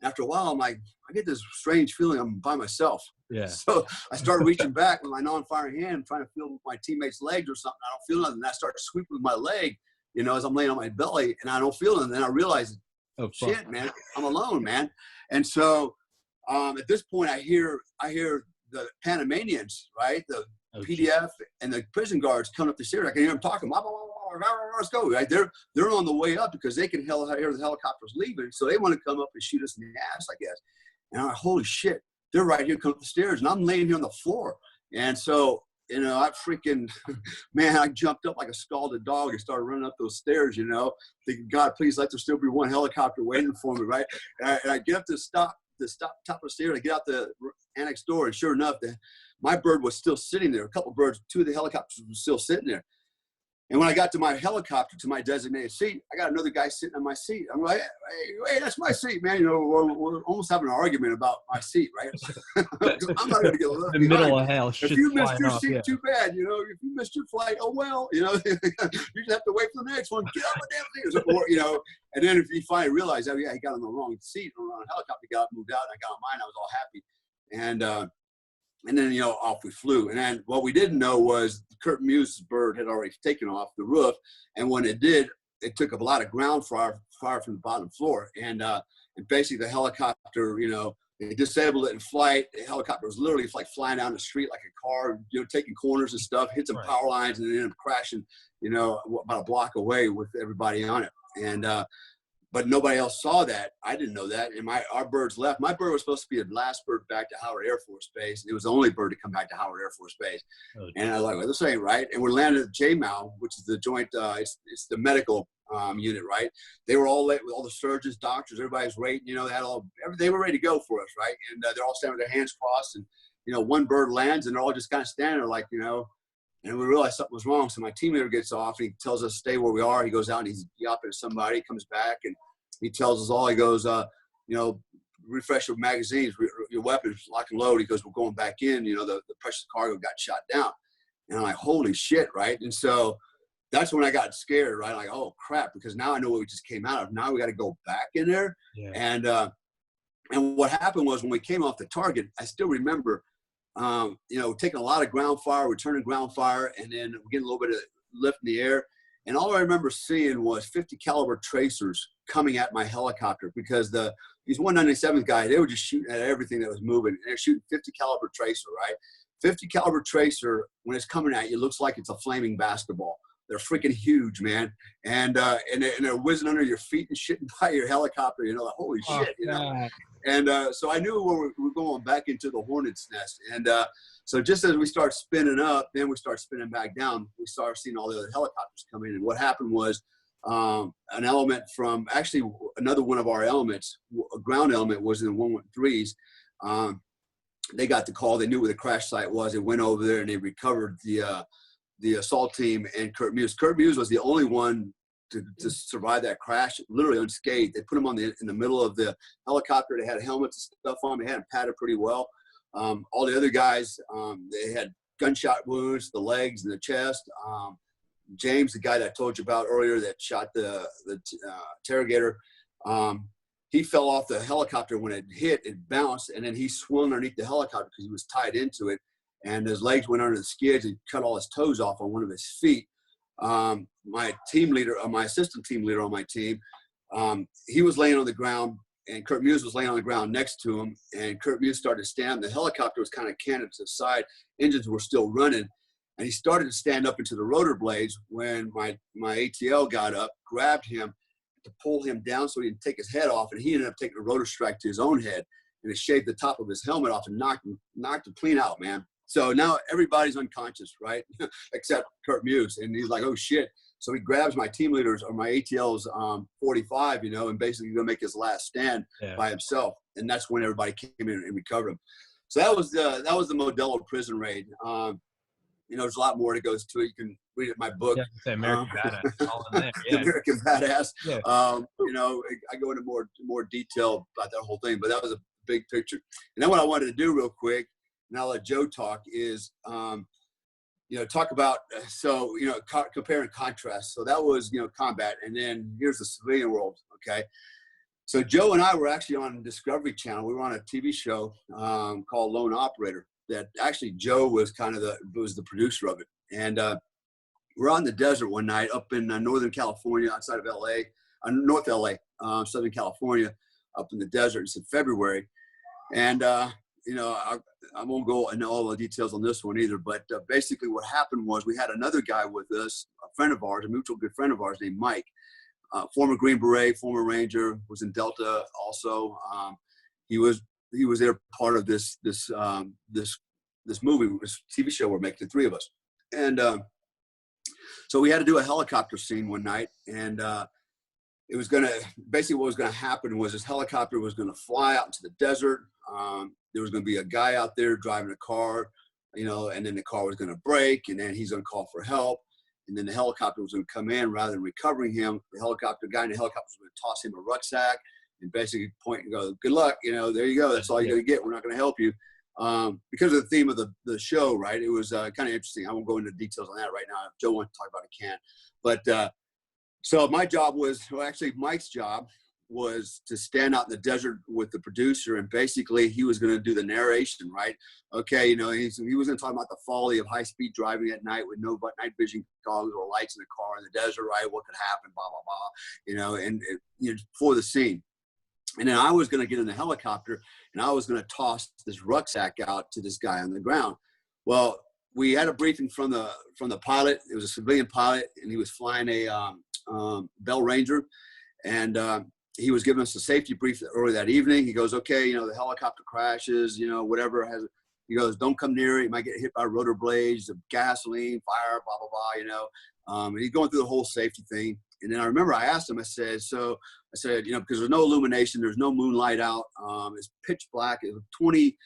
After a while, I'm like, I get this strange feeling I'm by myself. Yeah. So I start reaching back with my non-firing hand, trying to feel my teammate's legs or something. I don't feel nothing. And I start sweeping with my leg, as I'm laying on my belly, and I don't feel it. And then I realize, shit, man, I'm alone, man. And so at this point, I hear the Panamanians, right? The PDF and the prison guards coming up the stairs. I can hear them talking. Let's go, right? They're on the way up because they can hear the helicopters leaving, so they want to come up and shoot us in the ass, I guess. And I'm like, holy shit, they're right here coming up the stairs, and I'm laying here on the floor. And so, I freaking, man, I jumped up like a scalded dog and started running up those stairs, thinking, God, please let there still be one helicopter waiting for me, right? And I get up to top of the stairs. I get out the annex door, and sure enough, my bird was still sitting there. A couple birds, 2 of the helicopters were still sitting there. And when I got to my helicopter, to my designated seat, I got another guy sitting on my seat. I'm like, hey, that's my seat, man. You know, we're almost having an argument about my seat, right? I'm not going to get left the middle of hell. If you missed your seat, too bad. You know, if you missed your flight, oh well. You know, you just have to wait for the next one. Get on the damn thing, or, you know. And then if you finally realize, oh yeah, he got on the wrong seat, or on a helicopter, got moved out, and I got on mine, I was all happy. And then, you know, off we flew. And then what we didn't know was Kurt Muse's bird had already taken off the roof. And when it did, it took up a lot of ground fire from the bottom floor. And basically the helicopter, you know, they disabled it in flight. The helicopter was literally like flying down the street like a car, you know, taking corners and stuff, hit some power lines, and then ended up crashing, you know, about a block away with everybody on it. And, but nobody else saw that. I didn't know that. And our birds left. My bird was supposed to be the last bird back to Howard Air Force Base. It was the only bird to come back to Howard Air Force Base. Oh, and I was like, well, this ain't right. And we landed at JMAL, which is the joint, it's the medical unit, right? They were all late with all the surgeons, doctors, everybody's waiting, you know, they were ready to go for us, right? And they're all standing with their hands crossed. And, you know, one bird lands and they're all just kind of standing there like, you know, and we realized something was wrong. So my team leader gets off and he tells us to stay where we are. He goes out and he's yapping at somebody, comes back and he tells us all, he goes, you know, refresh your magazines, your weapons, lock and load. He goes, we're going back in, you know, the precious cargo got shot down. And I'm like, holy shit, right? And so that's when I got scared, right? Like, oh crap, because now I know what we just came out of. Now we got to go back in there. Yeah. And what happened was when we came off the target, I still remember, you know, taking a lot of ground fire, returning ground fire, and then getting a little bit of lift in the air. And all I remember seeing was 50 caliber tracers coming at my helicopter because these 197th guys, they were just shooting at everything that was moving. And they're shooting 50 caliber tracer, right? 50 caliber tracer, when it's coming at you, looks like it's a flaming basketball. They're freaking huge, man. And they're whizzing under your feet and shitting by your helicopter, you know, like, holy shit, you know. And so I knew we were going back into the hornet's nest. And so just as we start spinning up, then we start spinning back down, we started seeing all the other helicopters come in. And what happened was an element from actually another one of our elements, a ground element was in the 113s. They got the call. They knew where the crash site was. They went over there and they recovered the assault team and Kurt Muse. Kurt Muse was the only one to survive that crash, literally unscathed. They put him in the middle of the helicopter. They had helmets and stuff on. They had him padded pretty well. All the other guys, they had gunshot wounds, the legs and the chest. James, the guy that I told you about earlier that shot the interrogator, he fell off the helicopter. When it hit, it bounced, and then he swung underneath the helicopter because he was tied into it. And his legs went under the skids and cut all his toes off on one of his feet. My team leader, my assistant team leader on my team, he was laying on the ground and Kurt Muse was laying on the ground next to him. And Kurt Muse started to stand. The helicopter was kind of canted to the side. Engines were still running. And he started to stand up into the rotor blades when my ATL got up, grabbed him to pull him down so he didn't take his head off. And he ended up taking a rotor strike to his own head. And it shaved the top of his helmet off and knocked him clean out, man. So now everybody's unconscious, right? Except Kurt Muse. And he's like, oh, shit. So he grabs my team leaders or my ATL's 45, you know, and basically going to make his last stand by himself. And that's when everybody came in and recovered him. So that was the Modelo prison raid. You know, there's a lot more that goes to it. You can read it in my book. Yeah, it's American Badass. All in there. Yeah. American Badass. Yeah. You know, I go into more detail about that whole thing, but that was a big picture. And then what I wanted to do real quick, and I'll let Joe talk, is, you know, talk about, so, you know, compare and contrast. So that was, you know, combat. And then here's the civilian world, okay? So Joe and I were actually on Discovery Channel. We were on a TV show called Lone Operator that actually Joe was kind of the producer of it. And we're on the desert one night up in Northern California, outside of LA, North LA, Southern California, up in the desert. It's in February. And, you know, I won't go into all the details on this one either, but basically what happened was we had another guy with us, a friend of ours, a mutual good friend of ours named Mike, former Green Beret, former Ranger, was in Delta also. He was there part of this movie, this TV show we're making, the three of us. And so we had to do a helicopter scene one night, and it was basically what was gonna happen was this helicopter was gonna fly out into the desert. There was gonna be a guy out there driving a car, you know, and then the car was gonna break, and then he's gonna call for help. and then the helicopter was going to come in rather than recovering him. The guy in the helicopter was going to toss him a rucksack and basically point and go, "Good luck, there you go. That's all you're going to get. We're not going to help you." Because of the theme of the show, right? It was kind of interesting. I won't go into details on that right now. If Joe wants to talk about it, can. But so my job was, well, actually Mike's job was to stand out in the desert with the producer, and basically he was going to do the narration, right? Okay, he was going to talk about the folly of high-speed driving at night with no night vision goggles or lights in the car in the desert, right? What could happen, blah, blah, blah, and for the scene. And then I was going to get in the helicopter, and I was going to toss this rucksack out to this guy on the ground. Well, we had a briefing from the pilot. It was a civilian pilot, and he was flying a Bell Ranger, and he was giving us a safety brief early that evening. He goes, "Okay, the helicopter crashes, whatever has." He goes, "Don't come near it. You might get hit by rotor blades, the gasoline, fire, blah blah blah." And he's going through the whole safety thing. And then I remember I asked him. I said, because there's no illumination, there's no moonlight out. It's pitch black. It was 20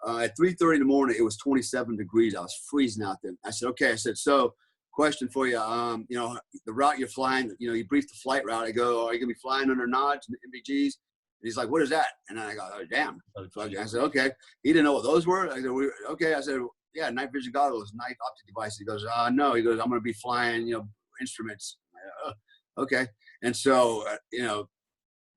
at 3:30 in the morning. It was 27 degrees. I was freezing out there. I said, "Okay." I said, "So, question for you. The route you're flying. You briefed the flight route." I go, "Are you gonna be flying under nods and MBGs?" And he's like, "What is that?" And then I go, "Oh, damn." So I said, "Okay." He didn't know what those were. I said, "Okay." I said, "Yeah, night vision goggles, night optic devices." He goes, "No." He goes, "I'm gonna be flying, instruments." Okay. And so,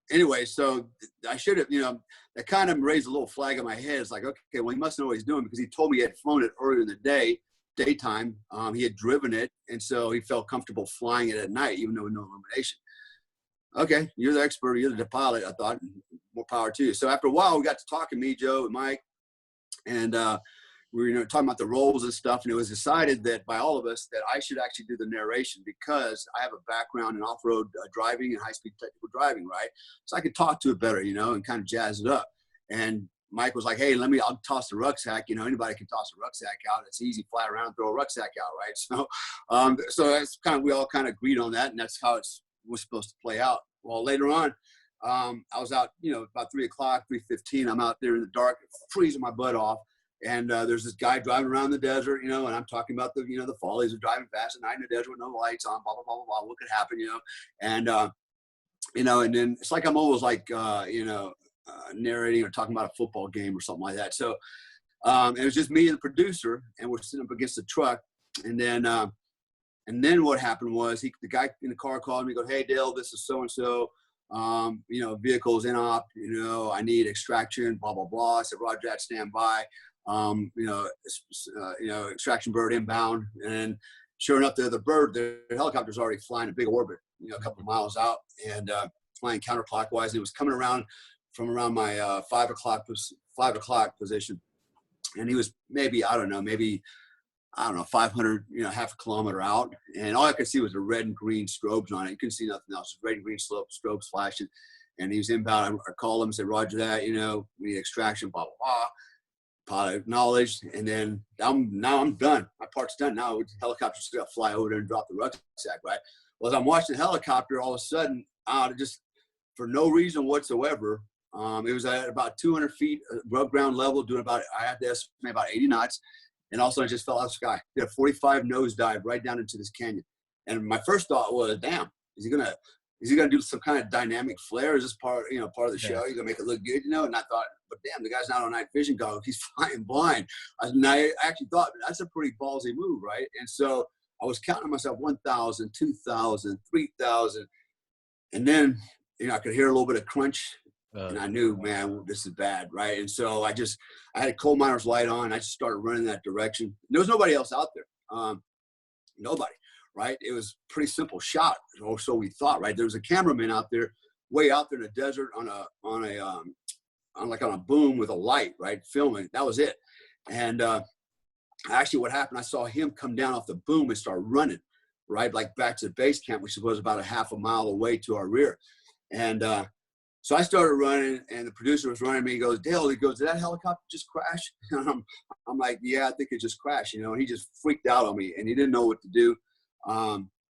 anyway, so I should have, that kind of raised a little flag in my head. It's like, okay, well, he must know what he's doing, because he told me he had flown it earlier in the daytime. He had driven it. And so he felt comfortable flying it at night, even though with no illumination. Okay. You're the expert. You're the pilot. I thought, more power to you. So after a while, we got to talking, me, Joe, and Mike, and, we were talking about the roles and stuff, and it was decided that by all of us that I should actually do the narration, because I have a background in off-road driving and high-speed technical driving, right? So I could talk to it better, and kind of jazz it up. And Mike was like, "Hey, I'll toss the rucksack. Anybody can toss a rucksack out. It's easy, fly around and throw a rucksack out, right?" So that's we all kind of agreed on that, and that's how it was supposed to play out. Well, later on, I was out, about 3 o'clock, 3:15. I'm out there in the dark, freezing my butt off. And there's this guy driving around the desert, and I'm talking about the, the follies of driving fast at night in the desert with no lights on, blah, blah, blah, blah, blah, what could happen, and, and then it's like I'm almost like, narrating or talking about a football game or something like that. So it was just me and the producer, and we're sitting up against the truck. And then what happened was the guy in the car called me, goes, "Hey, Dale, this is so-and-so. Vehicles in op, I need extraction, blah, blah, blah." I said, "Roger that, stand by." Extraction bird inbound, and sure enough, the helicopter's already flying a big orbit, a couple of miles out, and flying counterclockwise. And it was coming around from around my 5 o'clock position, and he was maybe 500, half a kilometer out, and all I could see was the red and green strobes on it. You couldn't see nothing else. Red and green strobes flashing, and he was inbound. I called him, said, "Roger that, we need extraction, blah, blah, blah." Pilot acknowledged, and then now I'm done. My part's done. Now the helicopter's got to fly over there and drop the rucksack, right? Well, as I'm watching the helicopter, all of a sudden, just for no reason whatsoever, it was at about 200 feet above ground level, doing I had to estimate about 80 knots, and all of a sudden it just fell out of the sky. Did a 45 nosedive right down into this canyon. And my first thought was, damn, is he gonna do some kind of dynamic flare? Is this part of the show? He's gonna make it look good, And I thought, but damn, the guy's not on night vision goggles. He's flying blind. And I actually thought that's a pretty ballsy move, right? And so I was counting myself 1,000, 2,000, 3,000, and then I could hear a little bit of crunch, and I knew, man, this is bad, right? And so I had a coal miner's light on. I just started running that direction. There was nobody else out there. Nobody. Right? It was pretty simple shot, or so we thought, right? There was a cameraman out there, way out there in the desert on a boom with a light, right? Filming. That was it. And actually what happened, I saw him come down off the boom and start running, right? Like back to the base camp, which was about a half a mile away to our rear. And so I started running, and the producer was running me. He goes, "Dale," he goes, "did that helicopter just crash?" And I'm like, "Yeah, I think it just crashed," and he just freaked out on me, and he didn't know what to do.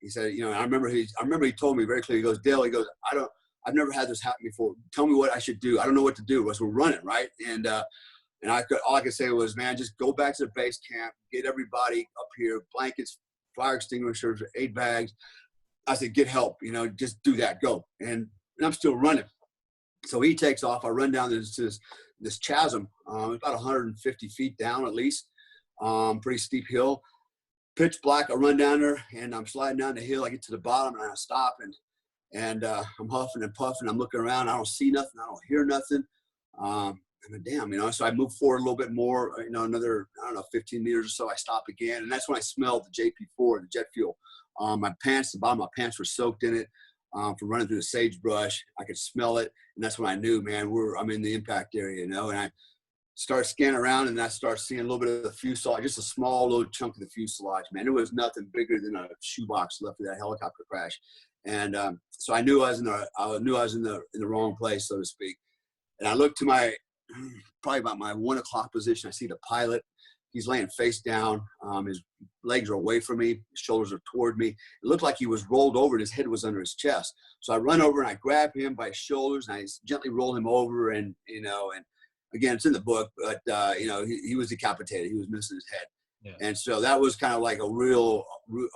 He said, I remember he told me very clearly, he goes, "Dale," he goes, I've never had this happen before. Tell me what I should do. I don't know what to do." We're running, right? And all I could say was, "Man, just go back to the base camp, get everybody up here, blankets, fire extinguishers, 8 bags. I said, get help, you know, just do that, go. And I'm still running. So he takes off. I run down this chasm, about 150 feet down at least, pretty steep hill, pitch black. I run down there and I'm sliding down the hill. I get to the bottom and I stop and I'm huffing and puffing. I'm looking around. I don't see nothing. I don't hear nothing. I'm like, damn, you know, so I move forward a little bit more, you know, another, I don't know, 15 meters or so. I stop again. And that's when I smelled the JP4, the jet fuel. My pants, the bottom of my pants were soaked in it from running through the sagebrush. I could smell it. And that's when I knew, man, I'm in the impact area, you know, and I start scanning around and I start seeing a little bit of the fuselage, just a small little chunk of the fuselage, man. It was nothing bigger than a shoebox left of that helicopter crash. And so I knew I was in the wrong place, so to speak. And I looked to probably about my 1 o'clock position. I see the pilot. He's laying face down. His legs are away from me. His shoulders are toward me. It looked like he was rolled over and his head was under his chest. So I run over and I grab him by his shoulders and I gently roll him over. And, you know, and again, it's in the book, but, you know, he was decapitated. He was missing his head. Yeah. And so that was kind of like a real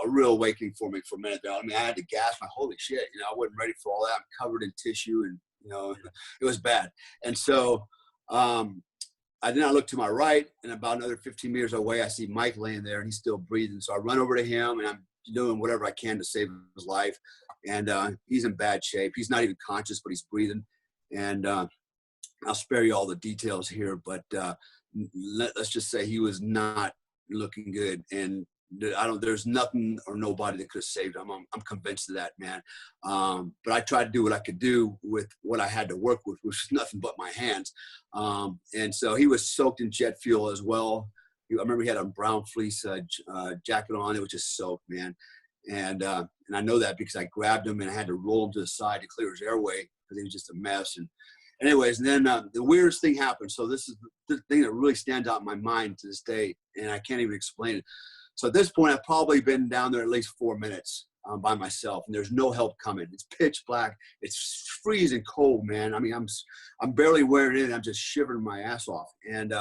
awakening for me for a minute there. I mean, I had to gasp. Holy shit, you know, I wasn't ready for all that. I'm covered in tissue and, you know, it was bad. And so, then I look to my right and about another 15 meters away, I see Mike laying there and he's still breathing. So I run over to him and I'm doing whatever I can to save his life. And he's in bad shape. He's not even conscious, but he's breathing. And I'll spare you all the details here, but let's just say he was not looking good. And there's nothing or nobody that could have saved him. I'm convinced of that, man. But I tried to do what I could do with what I had to work with, which was nothing but my hands. And so he was soaked in jet fuel as well. I remember he had a brown fleece jacket on. It was just soaked, man. And I know that because I grabbed him and I had to roll him to the side to clear his airway because he was just a mess. And anyways, and then the weirdest thing happened. So this is the thing that really stands out in my mind to this day, and I can't even explain it. So at this point, I've probably been down there at least 4 minutes by myself, and there's no help coming. It's pitch black. It's freezing cold, man. I mean, I'm barely wearing it. I'm just shivering my ass off. And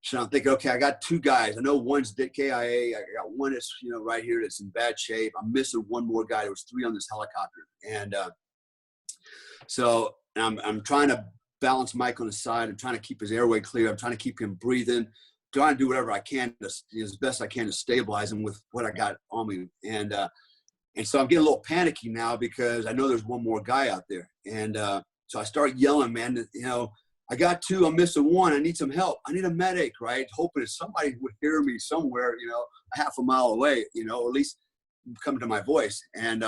so I'm thinking, okay, I got 2 guys. I know one's KIA. I got one that's, you know, right here that's in bad shape. I'm missing one more guy. There was 3 on this helicopter. And so I'm trying to balance Mike on the side. I'm trying to keep his airway clear. I'm trying to keep him breathing. Trying to do whatever I can as best I can to stabilize him with what I got on me. And so I'm getting a little panicky now because I know there's one more guy out there. And so I start yelling, man, you know, I got 2, I'm missing 1. I need some help. I need a medic, right? Hoping that somebody would hear me somewhere, you know, a half a mile away, you know, or at least come to my voice. And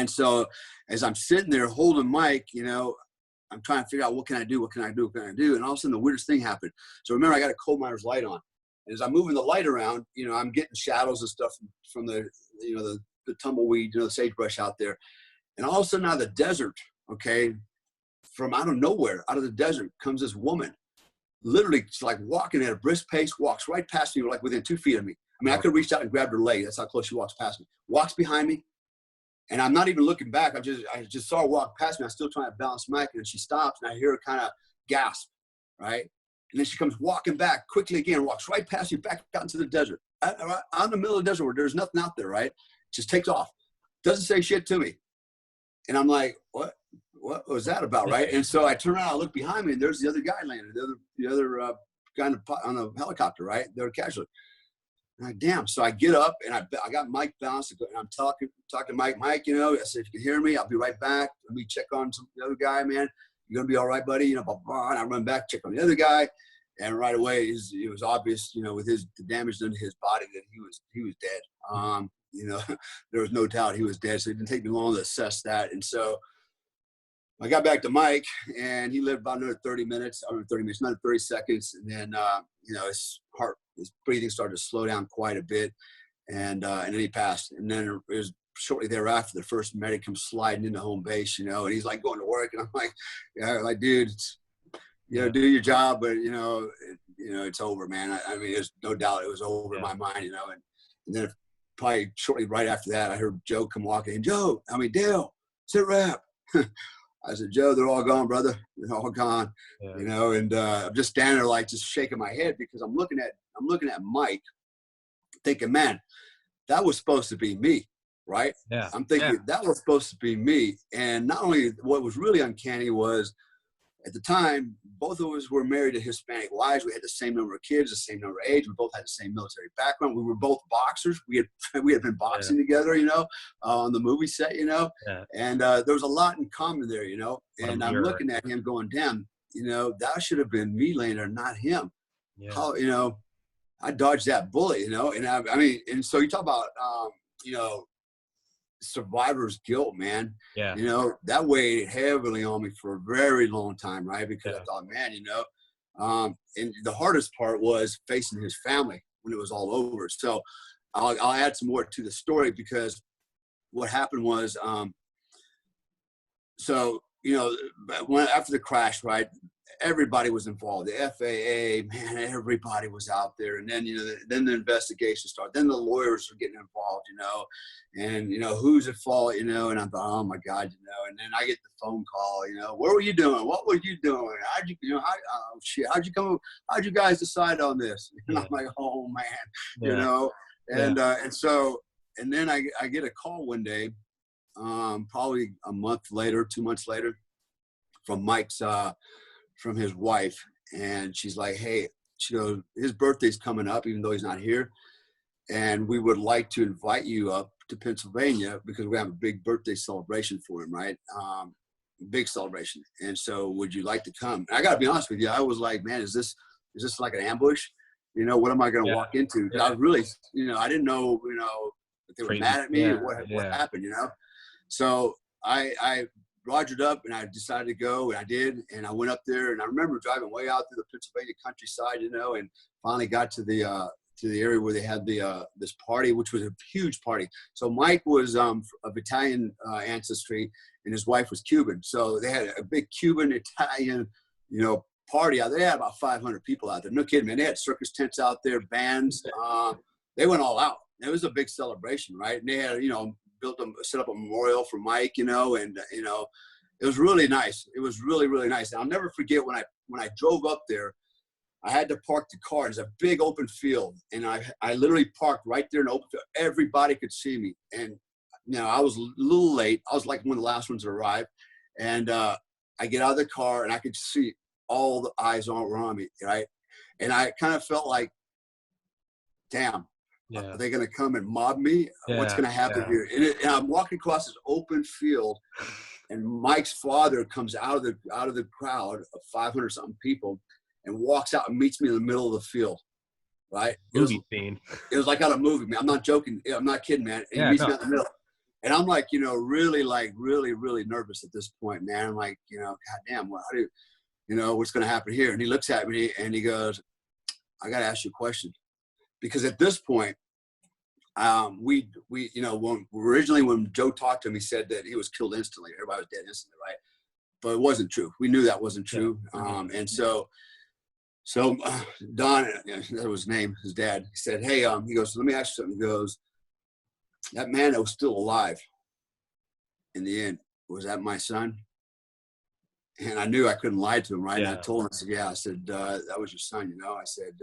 so as I'm sitting there holding Mike, you know, I'm trying to figure out what can I do? And all of a sudden the weirdest thing happened. So remember, I got a coal miner's light on. And as I'm moving the light around, you know, I'm getting shadows and stuff from the, you know, the tumbleweed, you know, the sagebrush out there. And all of a sudden out of the desert, okay, from out of nowhere, out of the desert comes this woman, literally like walking at a brisk pace, walks right past me, like within 2 feet of me. I mean, I could have reached out and grabbed her leg. That's how close she walks past me. Walks behind me. And I'm not even looking back. I just saw her walk past me. I'm still trying to balance Mike, and she stops, and I hear her kind of gasp, right? And then she comes walking back quickly again, walks right past me, back out into the desert. I'm in the middle of the desert where there's nothing out there, right? Just takes off. Doesn't say shit to me. And I'm like, what was that about, right? And so I turn around, I look behind me, and there's the other guy landing, the other guy on the helicopter, right? The other casualty. I'm like, damn. So I get up and I got Mike bounced and I'm talking to Mike, you know, I said, if you can hear me, I'll be right back. Let me check on the other guy, man. You're going to be all right, buddy. You know, blah, blah. And I run back, check on the other guy. And right away, it was obvious, you know, with the damage done to his body that he was dead. You know, there was no doubt he was dead. So it didn't take me long to assess that. And so I got back to Mike and he lived about another 30 minutes, another 30 seconds. And then, you know, his breathing started to slow down quite a bit. And then he passed. And then it was shortly thereafter, the first medic comes sliding into home base, you know, and he's like going to work. And I'm like, yeah, like, dude, you know, do your job, but you know, it's over, man. I mean, there's no doubt it was over in my mind, you know. And then probably shortly right after that, I heard Joe come walking in. Dale, sit rep. I said, Joe, they're all gone, brother. They're all gone, you know. And I'm just standing there, like, just shaking my head because I'm looking at Mike, thinking, man, that was supposed to be me, right? Yeah. I'm thinking that was supposed to be me. And not only, what was really uncanny was, at the time, both of us were married to Hispanic wives. We had the same number of kids, the same number of age. We both had the same military background. We were both boxers. We had been boxing together, on the movie set, and there was a lot in common there, and I'm looking at him going, damn, that should have been me laying there, not him. Yeah. How, I dodged that bullet, and I mean, and so you talk about, survivor's guilt, man. Yeah. That weighed heavily on me for a very long time, right? Because I thought, man, and the hardest part was facing his family when it was all over. So I'll add some more to the story, because what happened was, after the crash, right, everybody was involved. The FAA, man, everybody was out there. And then, then the investigation started. Then the lawyers were getting involved, and, who's at fault, and I thought, oh my God, and then I get the phone call, what were you doing? What were you doing? How'd you guys decide on this? And I'm like, oh man, and then I get a call one day, probably a month later, 2 months later, from from his wife. And she's like, hey, she goes, his birthday's coming up, even though he's not here. And we would like to invite you up to Pennsylvania, because we have a big birthday celebration for him, right? Big celebration. And so would you like to come? And I got to be honest with you. I was like, man, is this like an ambush? What am I going to walk into? I was really, I didn't know, if they were mad at me or what happened, So I rogered up and I decided to go, and I did. And I went up there, and I remember driving way out through the Pennsylvania countryside, and finally got to the area where they had this party, which was a huge party. So Mike was of Italian ancestry, and his wife was Cuban. So they had a big Cuban Italian, party out there. They had about 500 people out there. No kidding, man. They had circus tents out there, bands. They went all out. It was a big celebration, right? And they had, set up a memorial for Mike, and it was really nice. It was really, really nice. And I'll never forget when I drove up there, I had to park the car. There's a big open field, and I literally parked right there in the open field. Everybody could see me. And, I was a little late. I was like one of the last ones to arrive. And I get out of the car, and I could see all the eyes on me, right? And I kind of felt like, damn, are they going to come and mob me? What's going to happen here? And I'm walking across this open field, and Mike's father comes out of the crowd of 500 something people and walks out and meets me in the middle of the field. Right? Movie scene. It was like out of a movie, man. I'm not joking. I'm not kidding, man. And he meets me out in the middle. And I'm like, really, really nervous at this point, man. I'm like, God damn, how do what's going to happen here? And he looks at me and he goes, I got to ask you a question. Because at this point, when Joe talked to him, he said that he was killed instantly. Everybody was dead instantly, right? But it wasn't true. We knew that wasn't true. And so Don, that was his name, his dad, he said, hey, he goes, let me ask you something. He goes, that man that was still alive in the end, was that my son? And I knew I couldn't lie to him, right? And I told him, I said, I said, that was your son, I said,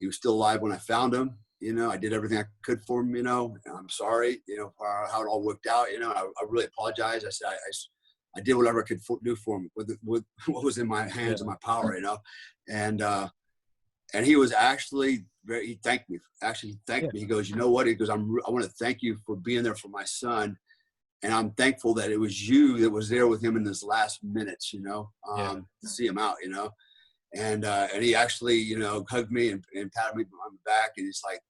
he was still alive when I found him. I did everything I could for him, and I'm sorry, for how it all worked out, I really apologize. I said, I did whatever I could do for him with what was in my hands and my power, and he was actually he thanked me. He goes, you know what? He goes, I want to thank you for being there for my son. And I'm thankful that it was you that was there with him in his last minutes, to see him out, And he actually, hugged me and patted me on the back. And it's like,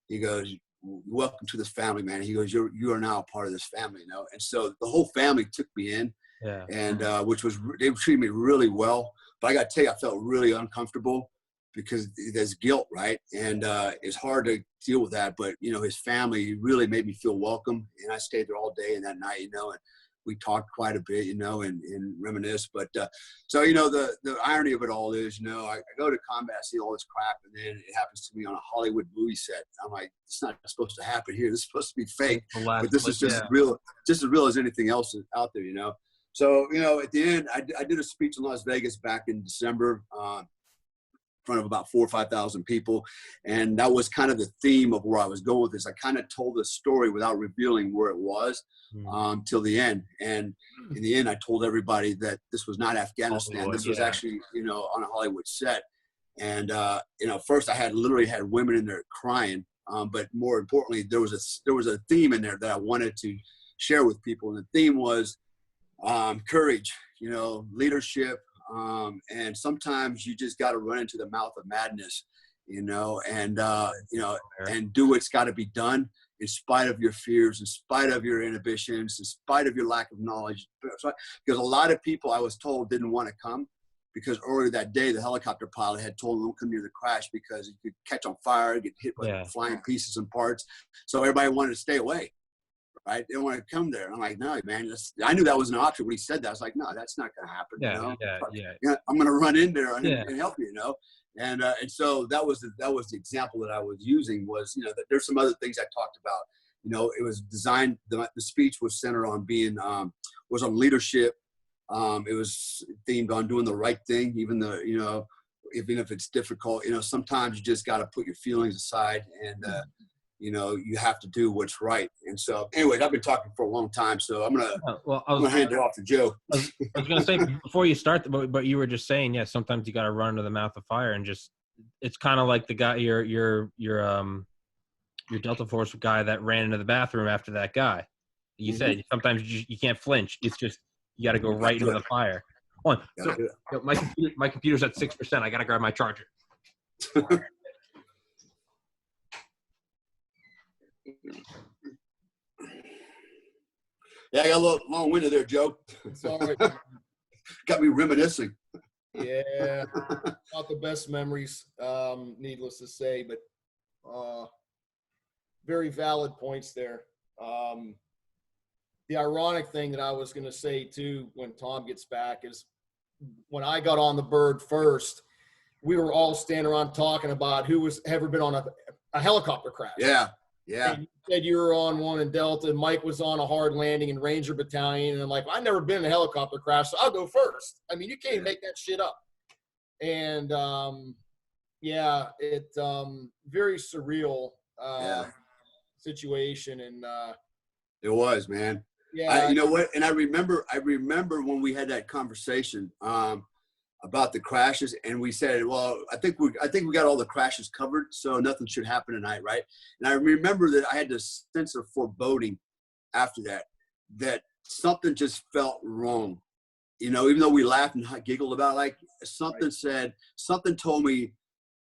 he goes, welcome to this family, man. He goes, you are now a part of this family, And so the whole family took me in, and they treated me really well. But I got to tell you, I felt really uncomfortable because there's guilt, right? And it's hard to deal with that. But, his family really made me feel welcome. And I stayed there all day and that night, and we talked quite a bit, and reminisce. But so, the irony of it all is, I go to combat, see all this crap, and then it happens to me on a Hollywood movie set. I'm like, it's not supposed to happen here. This is supposed to be fake. But this is just real, just as real as anything else out there, So, at the end, I did a speech in Las Vegas back in December. front of about 4,000 or 5,000 people. And that was kind of the theme of where I was going with this. I kind of told the story without revealing where it was till the end. And in the end, I told everybody that this was not Afghanistan. This was actually, you know, on a Hollywood set. And, you know, first I literally had women in there crying. But more importantly, there was a theme in there that I wanted to share with people. And the theme was courage, you know, leadership. And sometimes you just got to run into the mouth of madness, you know, and, you know, and do what's got to be done in spite of your fears, in spite of your inhibitions, in spite of your lack of knowledge. Because a lot of people, I was told, didn't want to come because earlier that day, the helicopter pilot had told them don't come near the crash because you could catch on fire, get hit by flying pieces and parts. So everybody wanted to stay away. Right? They don't want to come there. And I'm like, no, man, I knew that was an option when he said that. I was like, no, that's not going to happen. You know? I'm going to run in there and help you, you know? And so that was the example that I was using was, you know, that there's some other things I talked about. You know, it was designed, the speech was centered on being, was on leadership. It was themed on doing the right thing, even if it's difficult, you know, sometimes you just got to put your feelings aside and, you know, you have to do what's right. And so anyways, I've been talking for a long time, so I'm going to hand it off to Joe. I was going to say before you start, but you were just saying, yeah, sometimes you got to run into the mouth of fire and just, it's kind of like the guy, your Delta Force guy that ran into the bathroom after that guy. You said sometimes you can't flinch. It's just, you got to go right into the fire. So my computer's at 6%. I got to grab my charger. Yeah, I got a little long-winded there, Joe. Sorry. Got me reminiscing. Yeah, not the best memories, needless to say, but very valid points there. The ironic thing that I was going to say, too, when Tom gets back is when I got on the bird first, we were all standing around talking about who was ever been on a helicopter crash. Yeah. And you said you were on one in Delta, and Mike was on a hard landing in Ranger Battalion. And I'm like, I've never been in a helicopter crash, so I'll go first. I mean, you can't make that shit up. And, very surreal situation. And it was, man. Yeah. You know what? And I remember when we had that conversation about the crashes, and we said, well, I think we got all the crashes covered, so nothing should happen tonight, right? And I remember that I had this sense of foreboding after that something just felt wrong. You know, even though we laughed and giggled about it, like something told me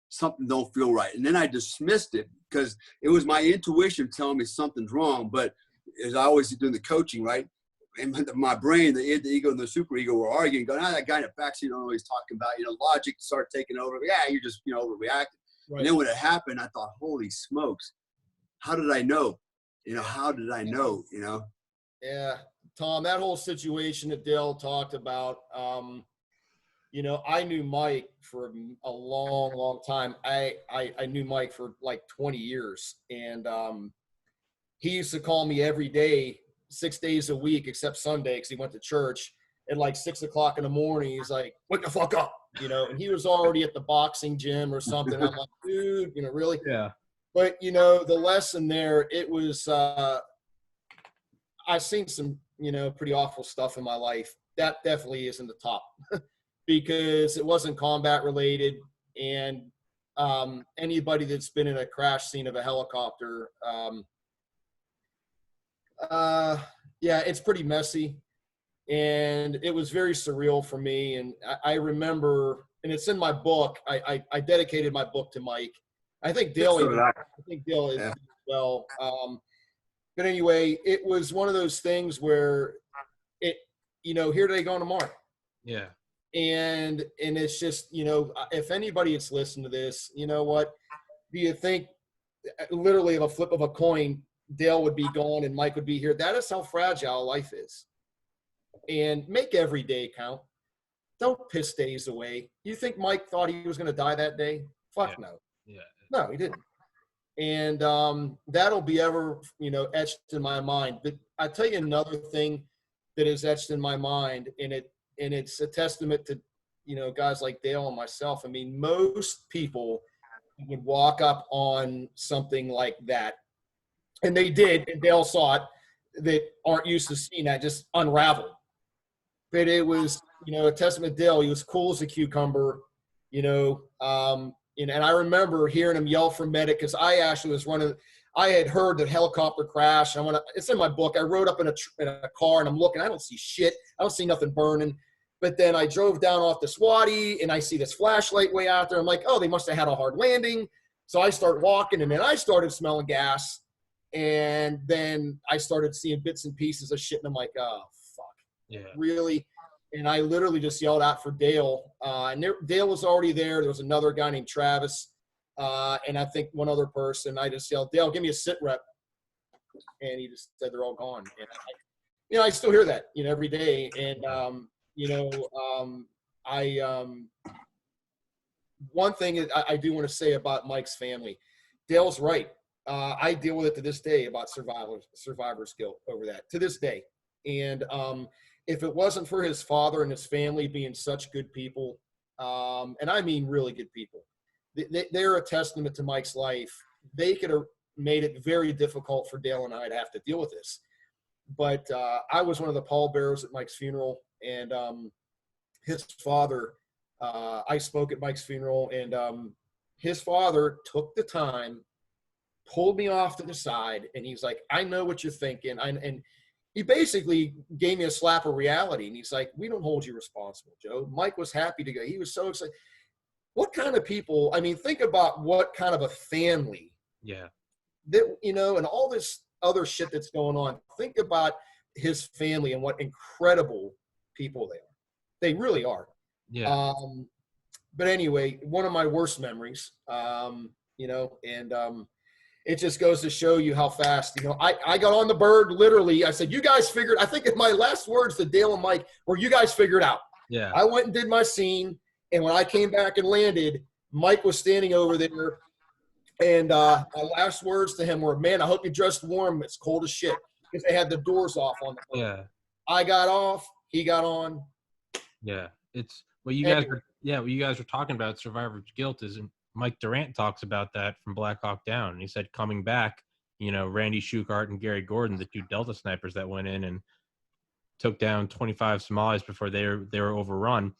something don't feel right. And then I dismissed it because it was my intuition telling me something's wrong. But as I always do in the coaching, right? And my brain, the ego and the superego were arguing, going, that guy in the backseat don't know what he's talking about. You know, logic started taking over. Yeah, you're just, overreacting. Right. And then when it happened, I thought, holy smokes, how did I know? How did I know, Yeah, Tom, that whole situation that Dale talked about, I knew Mike for a long, long time. I knew Mike for like 20 years. And he used to call me every day, 6 days a week, except Sunday, because he went to church at like 6 o'clock in the morning. He's like, wake the fuck up, and he was already at the boxing gym or something. I'm like, dude, really? Yeah. But, the lesson there, it was, I've seen some, pretty awful stuff in my life. That definitely isn't the top because it wasn't combat related. And anybody that's been in a crash scene of a helicopter, it's pretty messy, and it was very surreal for me. And I remember, and it's in my book. I dedicated my book to Mike. I think Dale is as well. But anyway, it was one of those things where here they go tomorrow. Yeah. And it's just, if anybody that's listened to this, you know what, do you think literally of a flip of a coin, Dale would be gone and Mike would be here? That is how fragile life is. And make every day count. Don't piss days away. You think Mike thought he was going to die that day? Fuck no. Yeah. No, he didn't. And that'll be ever, etched in my mind. But I tell you another thing that is etched in my mind, and it's a testament to guys like Dale and myself, I mean, most people would walk up on something like that, and they did, and Dale saw it, that aren't used to seeing that, just unravel. But it was, a testament to Dale. He was cool as a cucumber, and I remember hearing him yell for medic, because I actually was I had heard the helicopter crash. And it's in my book. I rode up in a car, and I'm looking. I don't see shit. I don't see nothing burning. But then I drove down off the Swatty, and I see this flashlight way out there. I'm like, oh, they must have had a hard landing. So I start walking, and then I started smelling gas. And then I started seeing bits and pieces of shit, and I'm like, oh, fuck. Yeah. Really? And I literally just yelled out for Dale. And Dale was already there. There was another guy named Travis, and I think one other person. I just yelled, Dale, give me a sit rep. And he just said they're all gone. And I still hear that, every day. And, one thing I do want to say about Mike's family, Dale's right. I deal with it to this day about survivor's guilt over that, to this day. And if it wasn't for his father and his family being such good people, and I mean really good people, they're a testament to Mike's life. They could have made it very difficult for Dale and I to have to deal with this. But I was one of the pallbearers at Mike's funeral, and his father, I spoke at Mike's funeral, and his father took the time, pulled me off to the side, and he's like, I know what you're thinking. And he basically gave me a slap of reality. And he's like, we don't hold you responsible, Joe. Mike was happy to go. He was so excited. What kind of people, I mean, think about what kind of a family. Yeah. That, and all this other shit that's going on. Think about his family and what incredible people they are. They really are. Yeah. But anyway, one of my worst memories, it just goes to show you how fast, I got on the bird, literally. I said, you guys figured, I think my last words to Dale and Mike were, you guys figured out. Yeah. I went and did my scene. And when I came back and landed, Mike was standing over there. And my last words to him were, man, I hope you dressed warm. It's cold as shit. Because they had the doors off on the bird. Yeah. I got off. He got on. Yeah. It's what you guys were talking about, survivor's guilt, is Mike Durant talks about that from Black Hawk Down. And he said coming back, Randy Shukart and Gary Gordon, the two Delta snipers that went in and took down 25 Somalis before they were overrun.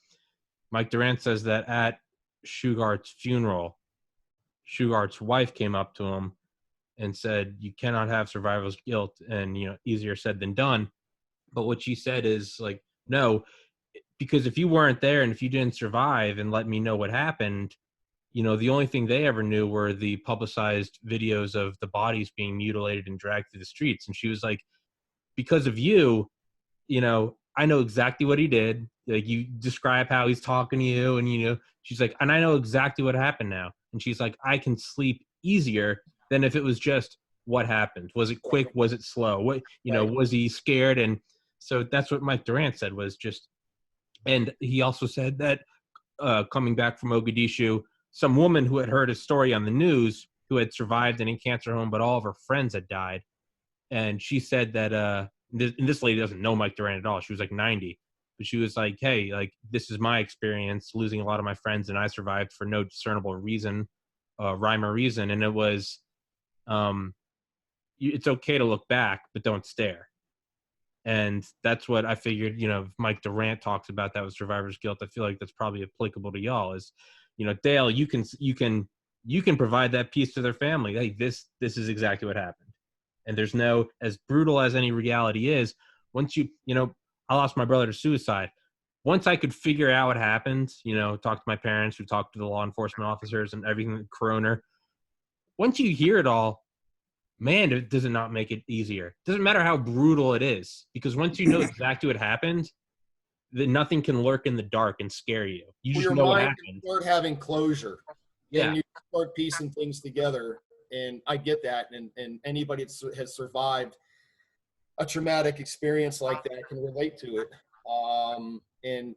Mike Durant says that at Shugart's funeral, Shugart's wife came up to him and said, you cannot have survivor's guilt, and, easier said than done. But what she said is like, no, because if you weren't there and if you didn't survive and let me know what happened, the only thing they ever knew were the publicized videos of the bodies being mutilated and dragged through the streets. And she was like, because of you, I know exactly what he did. Like, you describe how he's talking to you, and, she's like, and I know exactly what happened now. And she's like, I can sleep easier than if it was just what happened. Was it quick? Was it slow? What, was he scared? And so that's what Mike Durant said was just, and he also said that coming back from Mogadishu, some woman who had heard his story on the news, who had survived in a cancer home, but all of her friends had died. And she said that, and this lady doesn't know Mike Durant at all. She was like 90, but she was like, hey, like, this is my experience losing a lot of my friends, and I survived for no discernible reason, rhyme or reason. And it was, it's okay to look back, but don't stare. And that's what I figured, if Mike Durant talks about that with survivor's guilt, I feel like that's probably applicable to y'all is, Dale, you can provide that piece to their family. Hey, this is exactly what happened. And there's no, as brutal as any reality is, once I lost my brother to suicide. Once I could figure out what happened, talk to my parents, who talked to the law enforcement officers and everything, the coroner. Once you hear it all, man, does it not make it easier? Doesn't matter how brutal it is, because once you know exactly what happened, then nothing can lurk in the dark and scare you. You just know what happened. Start having closure. Yeah. And you start piecing things together. And I get that. And anybody that has survived a traumatic experience like that can relate to it. And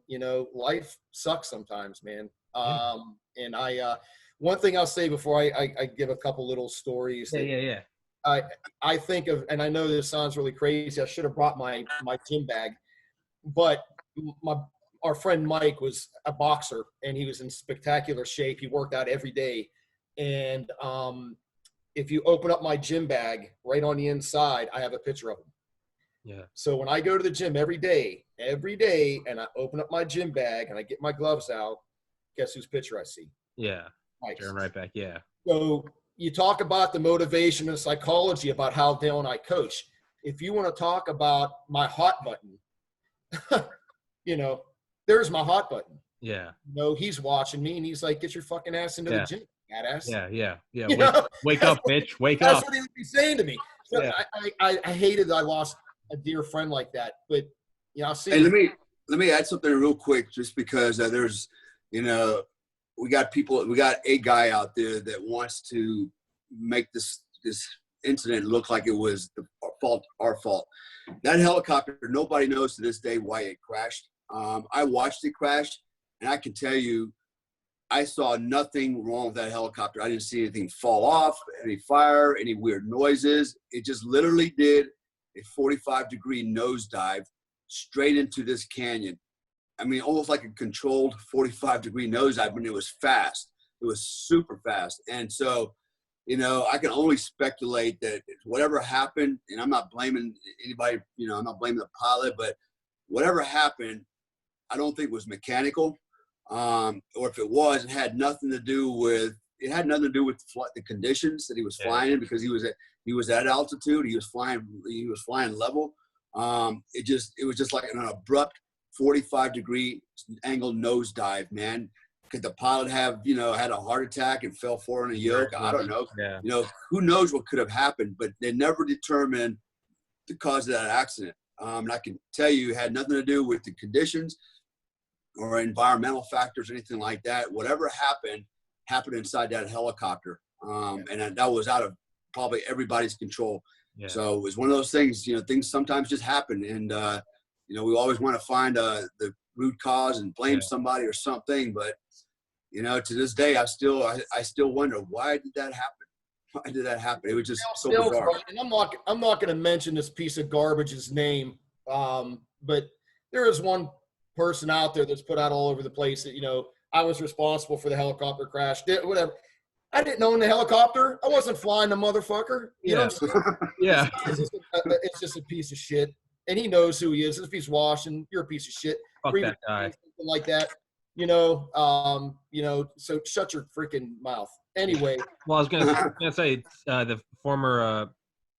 life sucks sometimes, man. And one thing I'll say before I give a couple little stories. Yeah. I think of, and I know this sounds really crazy, I should have brought my gym bag, but our friend Mike was a boxer, and he was in spectacular shape. He worked out every day. And if you open up my gym bag, right on the inside, I have a picture of him. Yeah. So when I go to the gym every day, and I open up my gym bag and I get my gloves out, guess whose picture I see? Yeah. Mike's. Turn right back. Yeah. So you talk about the motivation and psychology about how Dale and I coach. If you want to talk about my hot button, you know, there's my hot button. Yeah. You know, he's watching me and he's like, get your fucking ass into the gym, badass. Yeah. Wake up, bitch. Wake up. That's what he would be saying to me. So Yeah. I hated that I lost a dear friend like that. But, you know, I'll see. Hey, let me add something real quick, just because there's, you know, we got a guy out there that wants to make this incident look like it was our fault. That helicopter, nobody knows to this day why it crashed. I watched it crash, and I can tell you, I saw nothing wrong with that helicopter. I didn't see anything fall off, any fire, any weird noises. It just literally did a 45-degree nosedive straight into this canyon. I mean, almost like a controlled 45-degree nosedive, but it was fast. It was super fast. And so, you know, I can only speculate that whatever happened, and I'm not blaming anybody, you know, I'm not blaming the pilot, but whatever happened, I don't think was mechanical. Or if it was, it had nothing to do with the conditions that he was flying in, because he was at altitude. He was flying level. It was just like an abrupt 45-degree angle nosedive, man. Could the pilot have, you know, had a heart attack and fell forward on a yoke? I don't know. Yeah. You know, who knows what could have happened, but they never determined the cause of that accident. And I can tell you, it had nothing to do with the conditions or environmental factors, anything like that. Whatever happened inside that helicopter. And that was out of probably everybody's control. Yeah. So it was one of those things, you know, things sometimes just happen. And, you know, we always want to find the root cause and blame somebody or something. But, you know, to this day, I still wonder, why did that happen? Why did that happen? It was just so bizarre. And I'm not going to mention this piece of garbage's name, but there is one person out there that's put out all over the place that, you know, I was responsible for the helicopter crash, whatever. I didn't own the helicopter. I wasn't flying the motherfucker. You know what I'm saying? Yeah. It's just a piece of shit. And he knows who he is. This piece of washing. You're a piece of shit. Fuck that guy. Something like that. You know, so shut your freaking mouth. Anyway. Well, I was gonna say the former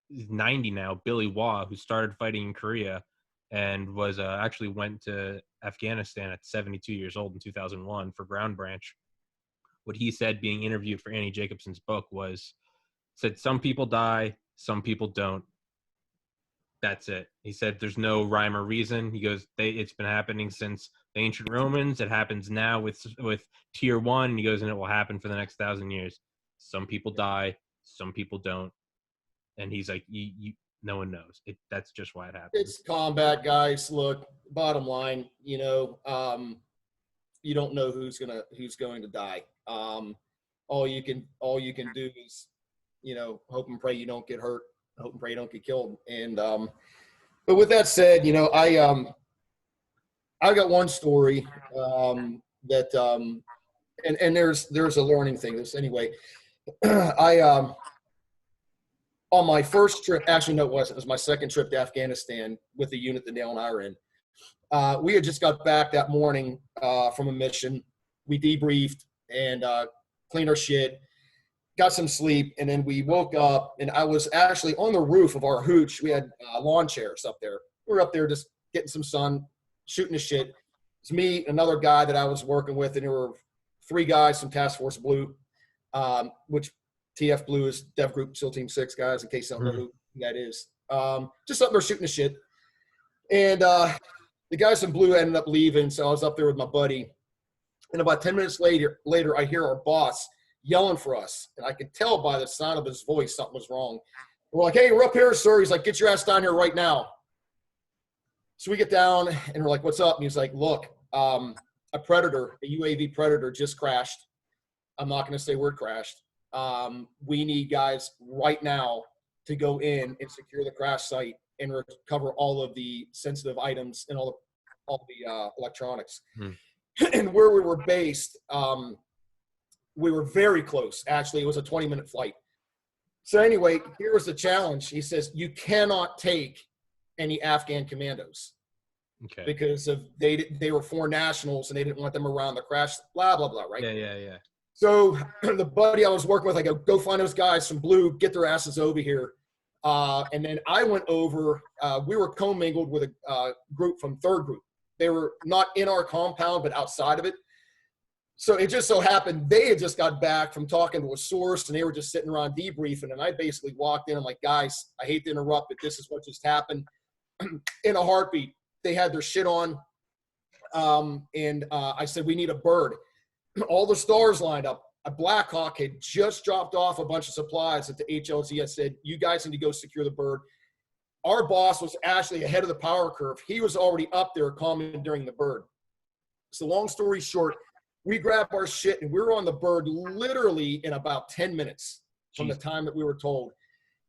90 now, Billy Waugh, who started fighting in Korea and was actually went to Afghanistan at 72 years old in 2001 for ground branch. What he said, being interviewed for Annie Jacobson's book, said some people die, some people don't. That's it. He said there's no rhyme or reason. He goes, it's been happening since the ancient Romans. It happens now with tier 1. He goes, and it will happen for the next 1,000 years. Some people die, some people don't. And he's like, no one knows. That's just why it happens. It's combat, guys. Look, bottom line, you know, you don't know who's going to die. All you can do is, you know, hope and pray you don't get hurt. Hope and pray you don't get killed. And but with that said, you know, I got one story that and there's a learning thing. This anyway. On my first trip, actually no, it wasn't. It was my second trip to Afghanistan with the unit that Dale and I were in. We had just got back that morning from a mission. We debriefed and cleaned our shit, got some sleep, and then we woke up, and I was actually on the roof of our hooch. We had lawn chairs up there. We were up there just getting some sun, shooting the shit. It's me, another guy that I was working with, and there were 3 guys from Task Force Blue, which TF Blue is Dev Group SEAL Team 6 guys, in case you don't know who that is. Just up there shooting the shit. And the guys in blue ended up leaving, so I was up there with my buddy. And about 10 minutes later, I hear our boss yelling for us. And I could tell by the sound of his voice something was wrong. We're like, hey, we're up here, sir. He's like, get your ass down here right now. So we get down, and we're like, what's up? And he's like, look, a Predator, a UAV Predator just crashed. I'm not going to say where it crashed. We need guys right now to go in and secure the crash site and recover all of the sensitive items and all all the electronics. And where we were based, we were very close. Actually, it was a 20-minute flight. So anyway, here was the challenge. He says, you cannot take any Afghan commandos. Okay. Because of they were foreign nationals and they didn't want them around the crash, blah, blah, blah, right? Yeah. So the buddy I was working with, I go find those guys from Blue, get their asses over here. And then I went over, we were commingled with a group from 3rd Group. They were not in our compound, but outside of it. So it just so happened they had just got back from talking to a source and they were just sitting around debriefing. And I basically walked in. I'm like, guys, I hate to interrupt, but this is what just happened. In a heartbeat, they had their shit on. And I said, we need a bird. All the stars lined up. A Black Hawk had just dropped off a bunch of supplies at the HLZ. I said, you guys need to go secure the bird. Our boss was actually ahead of the power curve. He was already up there commandeering the bird. So long story short, we grabbed our shit and we were on the bird literally in about 10 minutes from the time that we were told.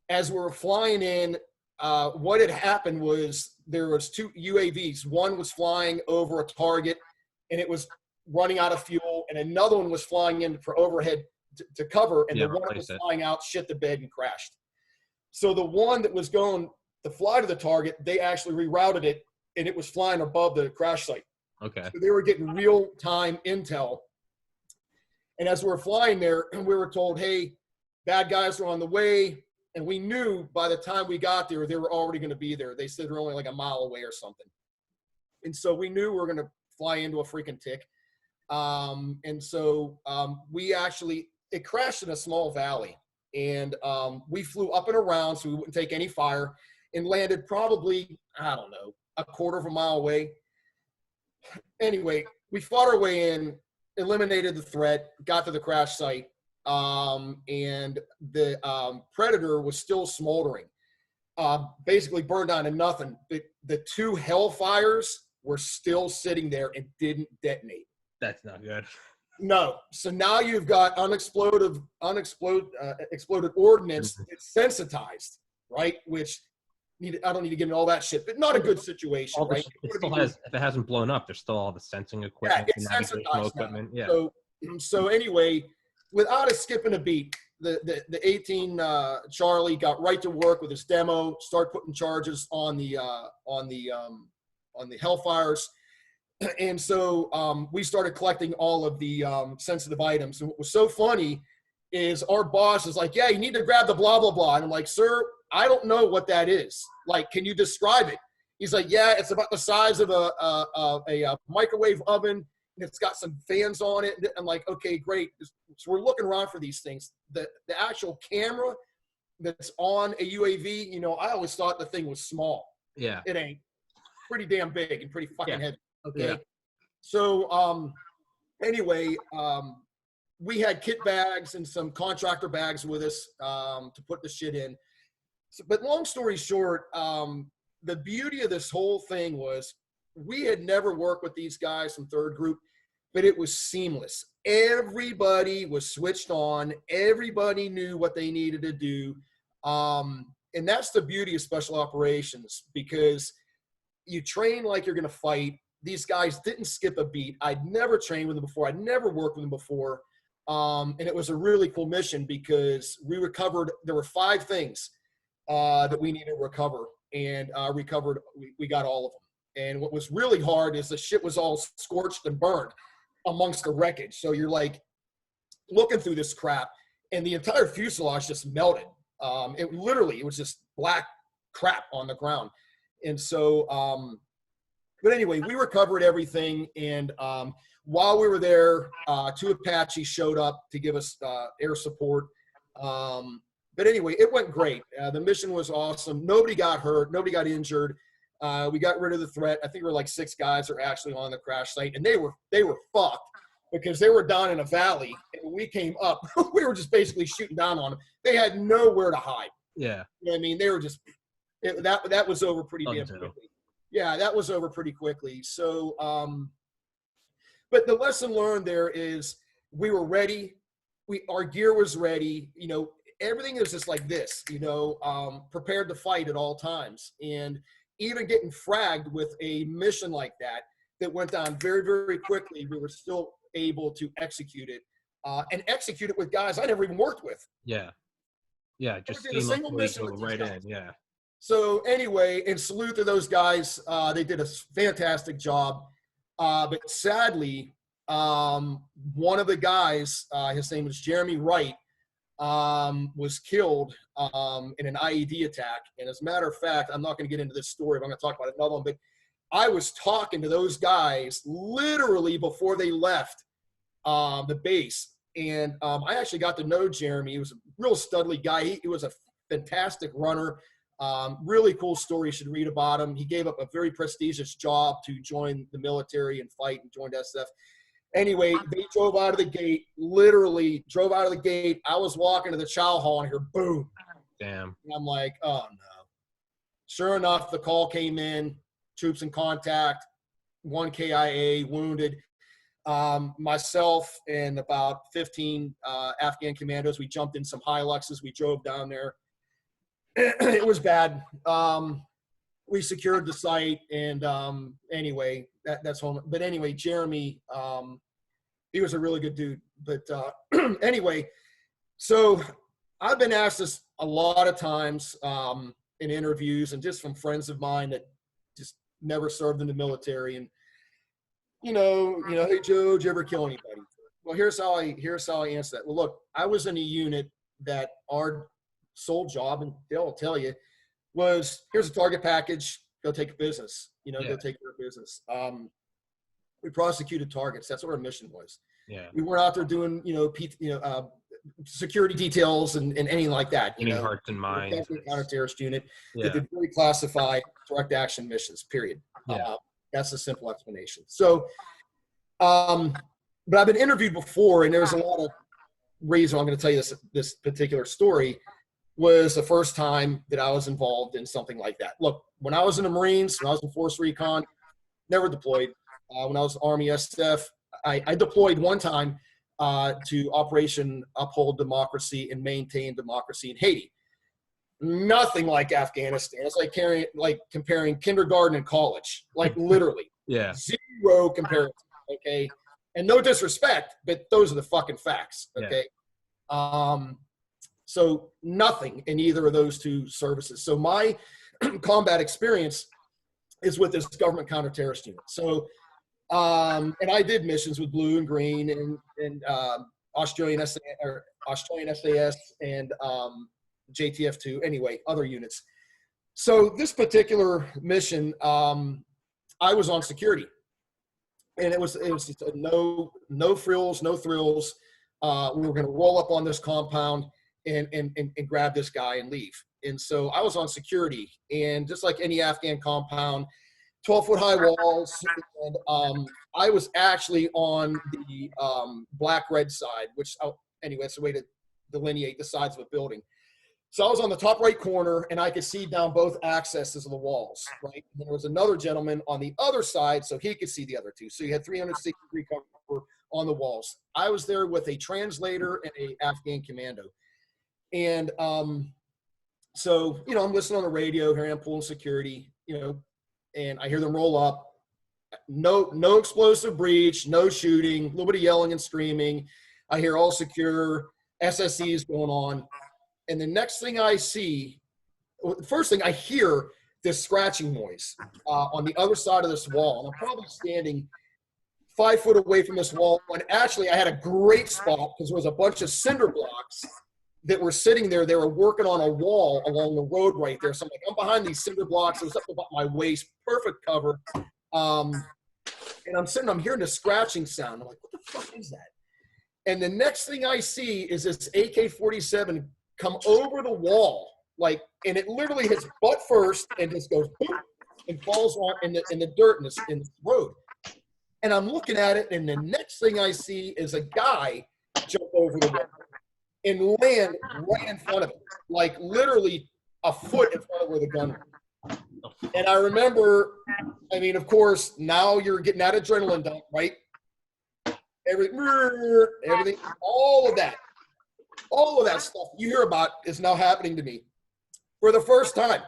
As we were flying in, what had happened was there was 2 UAVs. One was flying over a target and it was running out of fuel, and another one was flying in for overhead to cover, and the one that was flying out shit the bed and crashed. So the one that was going to fly to the target, they actually rerouted it, and it was flying above the crash site. Okay. So they were getting real-time intel. And as we were flying there, we were told, hey, bad guys are on the way. And we knew by the time we got there, they were already going to be there. They said they're only like a mile away or something. And so we knew we were going to fly into a freaking tick. And so we actually, it crashed in a small valley. And we flew up and around so we wouldn't take any fire and landed probably, I don't know, a quarter of a mile away. Anyway, we fought our way in, eliminated the threat, got to the crash site, and the Predator was still smoldering. Basically burned down to nothing. The 2 Hellfires were still sitting there and didn't detonate. That's not good. No. So now you've got exploded ordnance that's sensitized, right? Which I don't need to get into all that shit, but not a good situation, right? It still has, if it hasn't blown up, there's still all the sensing equipment, it's navigational equipment. Yeah. So anyway, without us skipping a beat, the 18 Charlie got right to work with his demo, start putting charges on the Hellfires. And so we started collecting all of the sensitive items. And what was so funny is our boss is like, yeah, you need to grab the blah, blah, blah. And I'm like, sir, I don't know what that is. Like, can you describe it? He's like, yeah, it's about the size of a microwave oven. And it's got some fans on it. And I'm like, okay, great. So we're looking around for these things. The actual camera that's on a UAV, you know, I always thought the thing was small. Yeah. It ain't. Pretty damn big and pretty fucking heavy. Okay. Yeah. So anyway, we had kit bags and some contractor bags with us to put the shit in. So, but long story short, the beauty of this whole thing was we had never worked with these guys from 3rd Group, but it was seamless. Everybody was switched on. Everybody knew what they needed to do. And that's the beauty of special operations, because you train like you're going to fight. These guys didn't skip a beat. I'd never trained with them before. I'd never worked with them before. And it was a really cool mission because we recovered, there were 5 things that we needed to recover, and we got all of them. And what was really hard is the shit was all scorched and burned amongst the wreckage. So you're like looking through this crap, and the entire fuselage just melted. It was just black crap on the ground. And so, but anyway, we recovered everything. And while we were there, 2 Apaches showed up to give us air support. But anyway, it went great. The mission was awesome. Nobody got hurt. Nobody got injured. We got rid of the threat. I think there were like 6 guys that were actually on the crash site, and they were fucked because they were down in a valley. And when we came up, we were just basically shooting down on them. They had nowhere to hide. Yeah. You know what I mean? They were just that was over pretty damn quickly. Yeah, that was over pretty quickly. So, but the lesson learned there is we were ready. Our gear was ready. You know, everything is just like this, you know, prepared to fight at all times. And even getting fragged with a mission like that, that went down very, very quickly. We were still able to execute it and execute it with guys I never even worked with. Yeah. Yeah. Just Never did a single mission with right these in. guys. Yeah. So anyway, and salute to those guys. They did a fantastic job. But sadly, one of the guys, his name was Jeremy Wright, was killed in an IED attack. And as a matter of fact, I'm not going to get into this story, but I'm going to talk about it another one. But I was talking to those guys literally before they left the base. And I actually got to know Jeremy. He was a real studly guy. He was a fantastic runner. Really cool story. You should read about him. He gave up a very prestigious job to join the military and fight, and joined SF. Anyway, they drove out of the gate, literally drove out of the gate. I was walking to the chow hall and I hear boom. Damn. And I'm like, oh no. Sure enough, the call came in, troops in contact, 1 KIA, wounded. Myself and about 15 Afghan commandos, we jumped in some Hiluxes. We drove down there. It was bad. We secured the site, and anyway, that's home. But anyway, Jeremy, he was a really good dude. But anyway, so I've been asked this a lot of times in interviews, and just from friends of mine that just never served in the military, and you know, hey Joe, did you ever kill anybody? Well, here's how I answer that. Well, look, I was in a unit that our sole job, and they'll tell you, was here's a target package, go take business, go take care of business. We prosecuted targets. That's what our mission was. Yeah. We weren't out there doing, security details and anything like that. Any hearts and minds. Counter-terrorist unit. Yeah. That did very classified direct action missions, period. Yeah. That's a simple explanation. So, but I've been interviewed before, and there's a lot of reason I'm going to tell you this particular story. Was the first time that I was involved in something like that. Look, when I was in the Marines, when I was in Force Recon, never deployed. When I was Army SF, I deployed one time to Operation Uphold Democracy and Maintain Democracy in Haiti. Nothing like Afghanistan. It's like comparing kindergarten and college, like literally. Yeah. Zero comparison. Okay. And no disrespect, but those are the fucking facts. Okay. Yeah. So nothing in either of those two services. So my combat experience is with this government counter-terrorist unit. So, and I did missions with Blue and Green and Australian SAS and JTF2. Anyway, other units. So this particular mission, I was on security, and it was just no frills, no thrills. We were going to roll up on this compound and grab this guy and leave. And so I was on security, and just like any Afghan compound, 12-foot high walls. And I was actually on the black-red side, which, anyway, it's a way to delineate the sides of a building. So I was on the top right corner, and I could see down both accesses of the walls, right? And there was another gentleman on the other side, so he could see the other two. So you had 360-degree cover on the walls. I was there with a translator and a Afghan commando. And so, I'm listening on the radio, here I am pulling security, and I hear them roll up. No explosive breach, no shooting, a little bit of yelling and screaming. I hear all secure, SSEs going on. And the next thing I see, the first thing I hear, this scratching noise on the other side of this wall. And I'm probably standing 5 foot away from this wall. And actually, I had a great spot because there was a bunch of cinder blocks that were sitting there. They were working on a wall along the road right there. So I'm like, I'm behind these cinder blocks. It was up about my waist, perfect cover. And I'm hearing the scratching sound. I'm like, what the fuck is that? And the next thing I see is this AK-47 come over the wall, and it literally hits butt first and just goes boom, and falls on in the dirt in the road. And I'm looking at it, and the next thing I see is a guy jump over the wall and land right in front of it, like literally a foot in front of where the gun was. And I remember, of course, now you're getting that adrenaline dump, right? Everything, all of that stuff you hear about is now happening to me for the first time.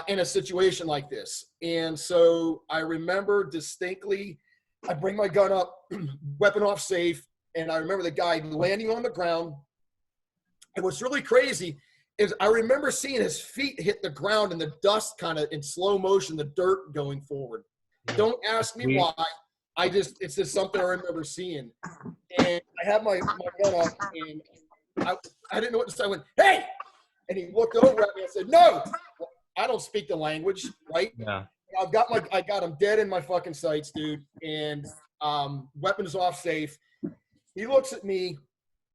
in a situation like this. And so I remember distinctly, I bring my gun up, weapon off safe, and I remember the guy landing on the ground. And what's really crazy is I remember seeing his feet hit the ground and the dust kind of in slow motion, the dirt going forward. Don't ask me why. It's just something I remember seeing. And I had my gun up, and I didn't know what to say. I went, "Hey!" And he looked over at me and said, "No." I don't speak the language, right? Yeah. I got him dead in my fucking sights, dude. And weapons off safe. He looks at me.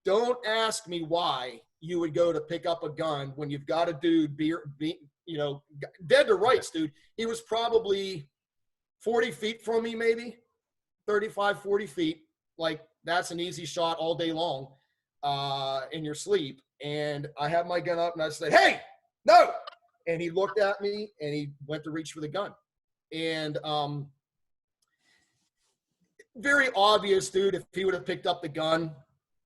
Don't ask me why you would go to pick up a gun when you've got a dude dead to rights, dude. He was probably 40 feet from me, maybe 35, 40 feet. Like, that's an easy shot all day long in your sleep. And I had my gun up and I said, "Hey, no." And he looked at me and he went to reach for the gun. And very obvious, dude, if he would have picked up the gun,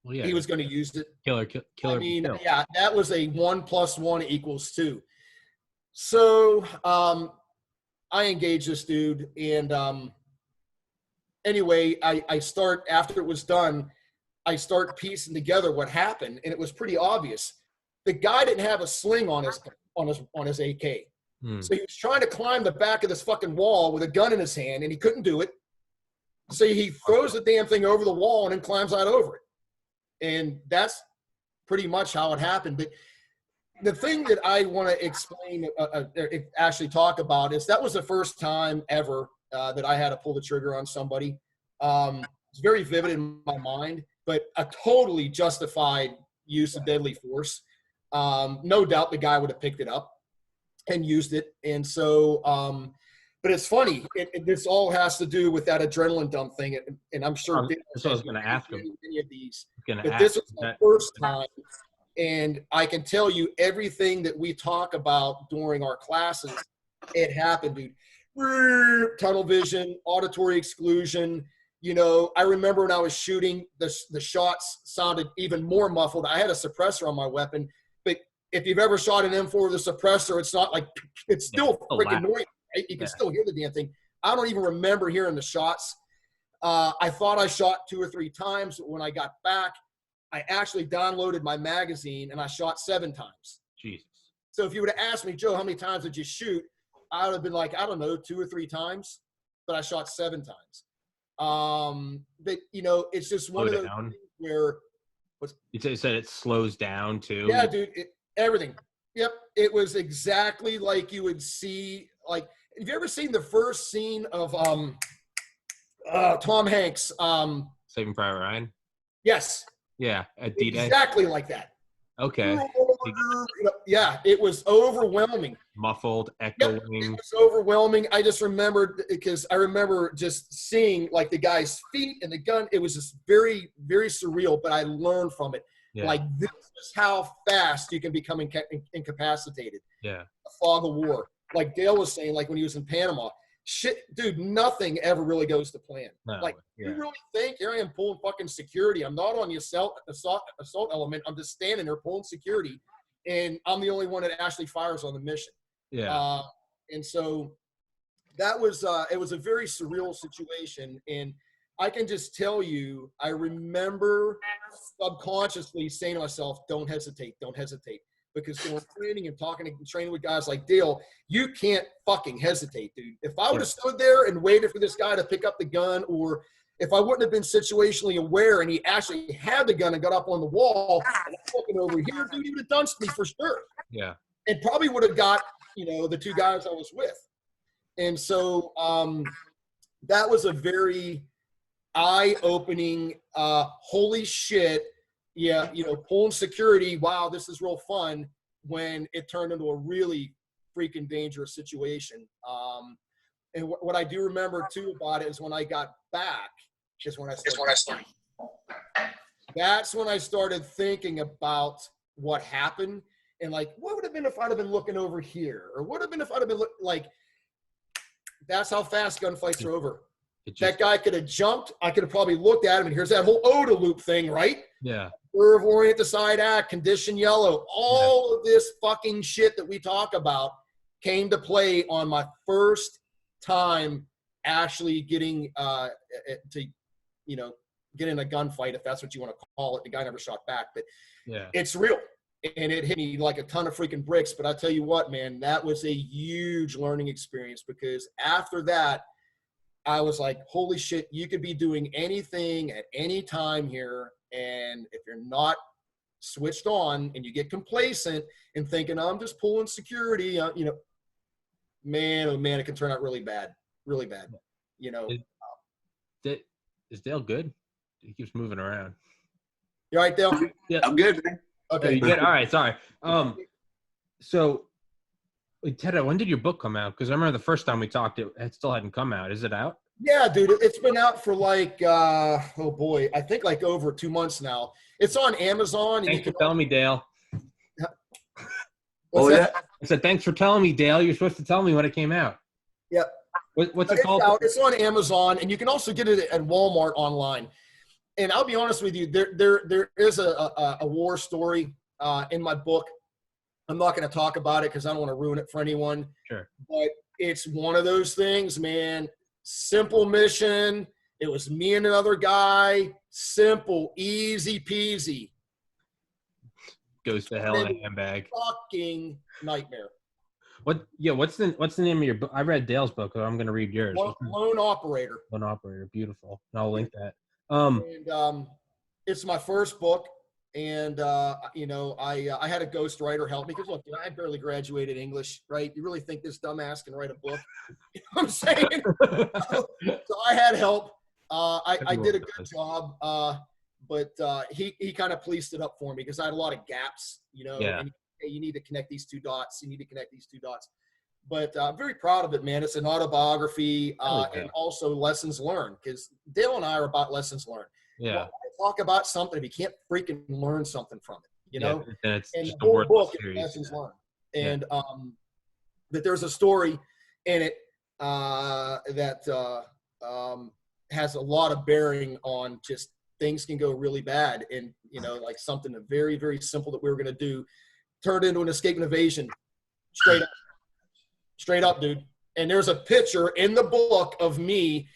he was going to use it. Killer. I mean, yeah, that was a 1 + 1 = 2. So I engaged this dude. And anyway, I start, after it was done, I start piecing together what happened. And it was pretty obvious. The guy didn't have a sling on his AK. So he was trying to climb the back of this fucking wall with a gun in his hand, and he couldn't do it. So he throws the damn thing over the wall and then climbs out over it. And that's pretty much how it happened. But the thing that I want to explain, actually talk about, is that was the first time ever that I had to pull the trigger on somebody. It's very vivid in my mind, but a totally justified use of deadly force. No doubt the guy would have picked it up and used it. And so, but it's funny. This all has to do with that adrenaline dump thing. And I'm sure that's what I was going to ask him. Any of these, but this was the first time. And I can tell you everything that we talk about during our classes, it happened, dude. Tunnel vision, auditory exclusion. You know, I remember when I was shooting, the shots sounded even more muffled. I had a suppressor on my weapon, but if you've ever shot an M4 with a suppressor, it's not like, it's still freaking noisy, right? You can still hear the damn thing. I don't even remember hearing the shots. I thought I shot 2 or 3 times. When I got back, I actually downloaded my magazine and I shot 7 times. Jesus. So if you would have asked me, "Joe, how many times did you shoot?" I would have been like, I don't know, 2 or 3 times, but I shot 7 times. But you know, it's just one of those things where you said it slows down too. Yeah, dude, everything. Yep. It was exactly like you would see, like, have you ever seen the first scene of Tom Hanks? Saving Private Ryan? Yes. Yeah, at D-Day. Exactly like that. Okay. Yeah, it was overwhelming. Muffled, echoing. Yep, it was overwhelming. I just remembered, because I remember just seeing like the guy's feet and the gun. It was just very, very surreal, but I learned from it. Yeah. Like, this is how fast you can become incapacitated. Yeah. The fog of war. Like Dale was saying, like when he was in Panama. Shit, dude, nothing ever really goes to plan. No, like, you really think here I am pulling fucking security? I'm not on the assault element. I'm just standing there pulling security, and I'm the only one that actually fires on the mission. Yeah. And so that was it was a very surreal situation, and I can just tell you, I remember subconsciously saying to myself, "Don't hesitate, don't hesitate." Because when training and training with guys like Dale, you can't fucking hesitate, dude. If I would have stood there and waited for this guy to pick up the gun, or if I wouldn't have been situationally aware and he actually had the gun and got up on the wall and I'm looking over here, dude, he would have dunced me for sure. Yeah. And probably would have got, you know, the 2 guys I was with. And so that was a very eye-opening, holy shit, yeah, you know, pulling security, wow, this is real fun, when it turned into a really freaking dangerous situation. And what I do remember too about it is when I got back, that's when I started thinking about what happened, and like, what would have been if I'd have been looking over here, or what would have been if I'd have been like, that's how fast gunfights are over. That guy could have jumped. I could have probably looked at him, and here's that whole ODA loop thing, right? Yeah. Curve, orient, decide, act, condition, yellow. All of this fucking shit that we talk about came to play on my first time actually getting to, you know, get in a gunfight, if that's what you want to call it. The guy never shot back, but Yeah. it's real. And it hit me like a ton of freaking bricks. But I tell you what, man, that was a huge learning experience, because after that, I was like, holy shit, you could be doing anything at any time here. And if you're not switched on and you get complacent and thinking, I'm just pulling security, you know, man, oh man, it can turn out really bad, you know. Is Dale good? He keeps moving around. You all right, Dale? Yeah, I'm good, man. Okay. Oh, you good? All right, sorry. So, Ted, when did your book come out? Because I remember the first time we talked, it still hadn't come out. Is it out? Yeah, dude, it's been out for like, oh boy, I think like over 2 months now. It's on Amazon. And Thanks for telling me, Dale. What's that? I said, thanks for telling me, Dale. You're supposed to tell me when it came out. Yep. What's it called? It's on Amazon, and you can also get it at Walmart online. And I'll be honest with you, there is a war story in my book. I'm not going to talk about it because I don't want to ruin it for anyone. Sure. But it's one of those things, man. Simple mission. It was me and another guy. Simple, easy peasy. Goes to hell in a handbag. Fucking nightmare. What's the name of your book? I read Dale's book, so I'm going to read yours. Lone Operator. Lone Operator, beautiful. And I'll link that. And it's my first book, and you know, I had a ghostwriter help me, because look, I barely graduated English, right? You really think this dumbass can write a book? You know what I'm saying? So I had help. I did a good job, but he kind of policed it up for me, because I had a lot of gaps, you know. Yeah. And, hey, you need to connect these two dots. You need to connect these two dots. But I'm very proud of it, man. It's an autobiography and also lessons learned, because Dale and I are about lessons learned. Yeah. Well, I talk about something if you can't freaking learn something from it, you know? And it's and just the a whole worthless book series. is lessons learned. And that there's a story in it that has a lot of bearing on just things can go really bad. And, you know, like something very, very simple that we were going to do turned into an escape and evasion. Straight up, dude. And there's a picture in the book of me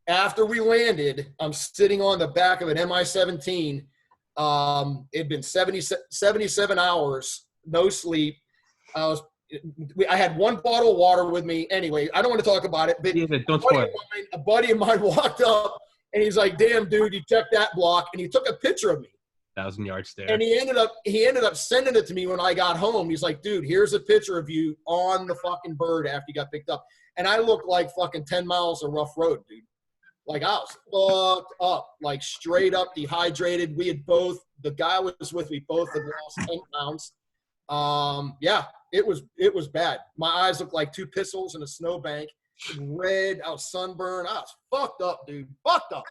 after we landed. I'm sitting on the back of an Mi-17. It'd been 77 hours, no sleep. I had one bottle of water with me. Anyway, I don't want to talk about it, but don't spoil. A buddy of mine walked up, and he's like, damn, dude, you checked that block. And he took a picture of me. 1,000-yard stare. And he ended up sending it to me when I got home. He's like, dude, here's a picture of you on the fucking bird after you got picked up. And I looked like fucking 10 miles of rough road, dude. Like, I was fucked up, like straight up dehydrated. We had both, the guy was with me, both had lost 10 pounds. Yeah, it was bad. My eyes looked like two pistols in a snowbank. Red, I was sunburned. I was fucked up, dude. Fucked up.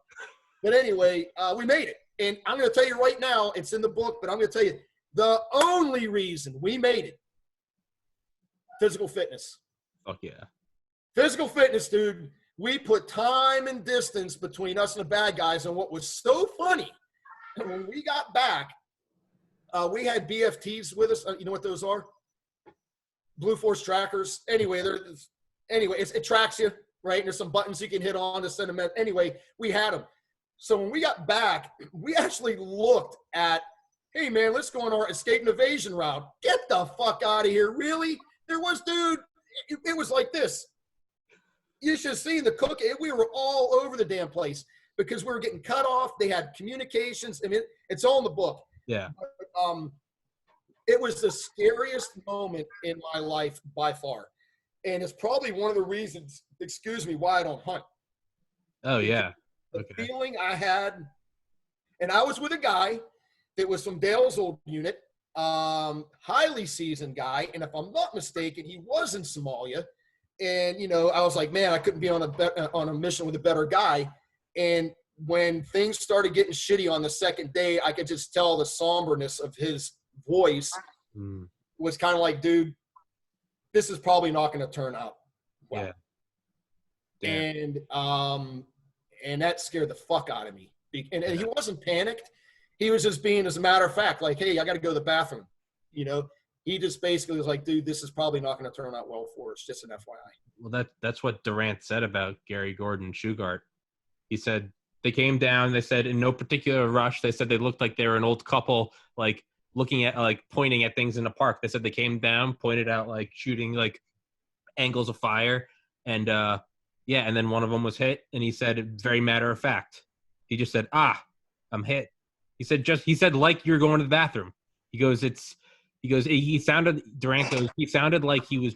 But anyway, we made it. And I'm going to tell you right now, it's in the book, but I'm going to tell you, the only reason we made it, physical fitness. Fuck yeah. Physical fitness, dude. We put time and distance between us and the bad guys. And what was so funny, when we got back, we had BFTs with us. You know what those are? Blue Force trackers. Anyway, it tracks you, right? And there's some buttons you can hit on to send them in. Anyway, we had them. So when we got back, we actually looked at, hey, man, let's go on our escape and evasion route. Get the fuck out of here. Really? There was, dude, it was like this. You should have seen the cook. We were all over the damn place because we were getting cut off. They had communications. I mean, it's all in the book. Yeah. It was the scariest moment in my life by far. And it's probably one of the reasons, excuse me, why I don't hunt. Oh, yeah. The feeling I had, and I was with a guy that was from Dale's old unit, highly seasoned guy. And if I'm not mistaken, he was in Somalia. And, you know, I was like, man, I couldn't be on a mission with a better guy. And when things started getting shitty on the second day, I could just tell the somberness of his voice was kind of like, dude, this is probably not going to turn out well. Yeah. And that scared the fuck out of me. And he wasn't panicked. He was just being, as a matter of fact, like, hey, I got to go to the bathroom, you know. He just basically was like, dude, this is probably not going to turn out well for us. Just an FYI. Well, that's what Durant said about Gary Gordon and Shugart. He said they came down. They said in no particular rush. They said they looked like they were an old couple, like looking at, like pointing at things in the park. They said they came down, pointed out, like shooting like angles of fire, and and then one of them was hit, and he said very matter of fact. He just said, I'm hit. He said like you're going to the bathroom. Durant goes, he sounded like he was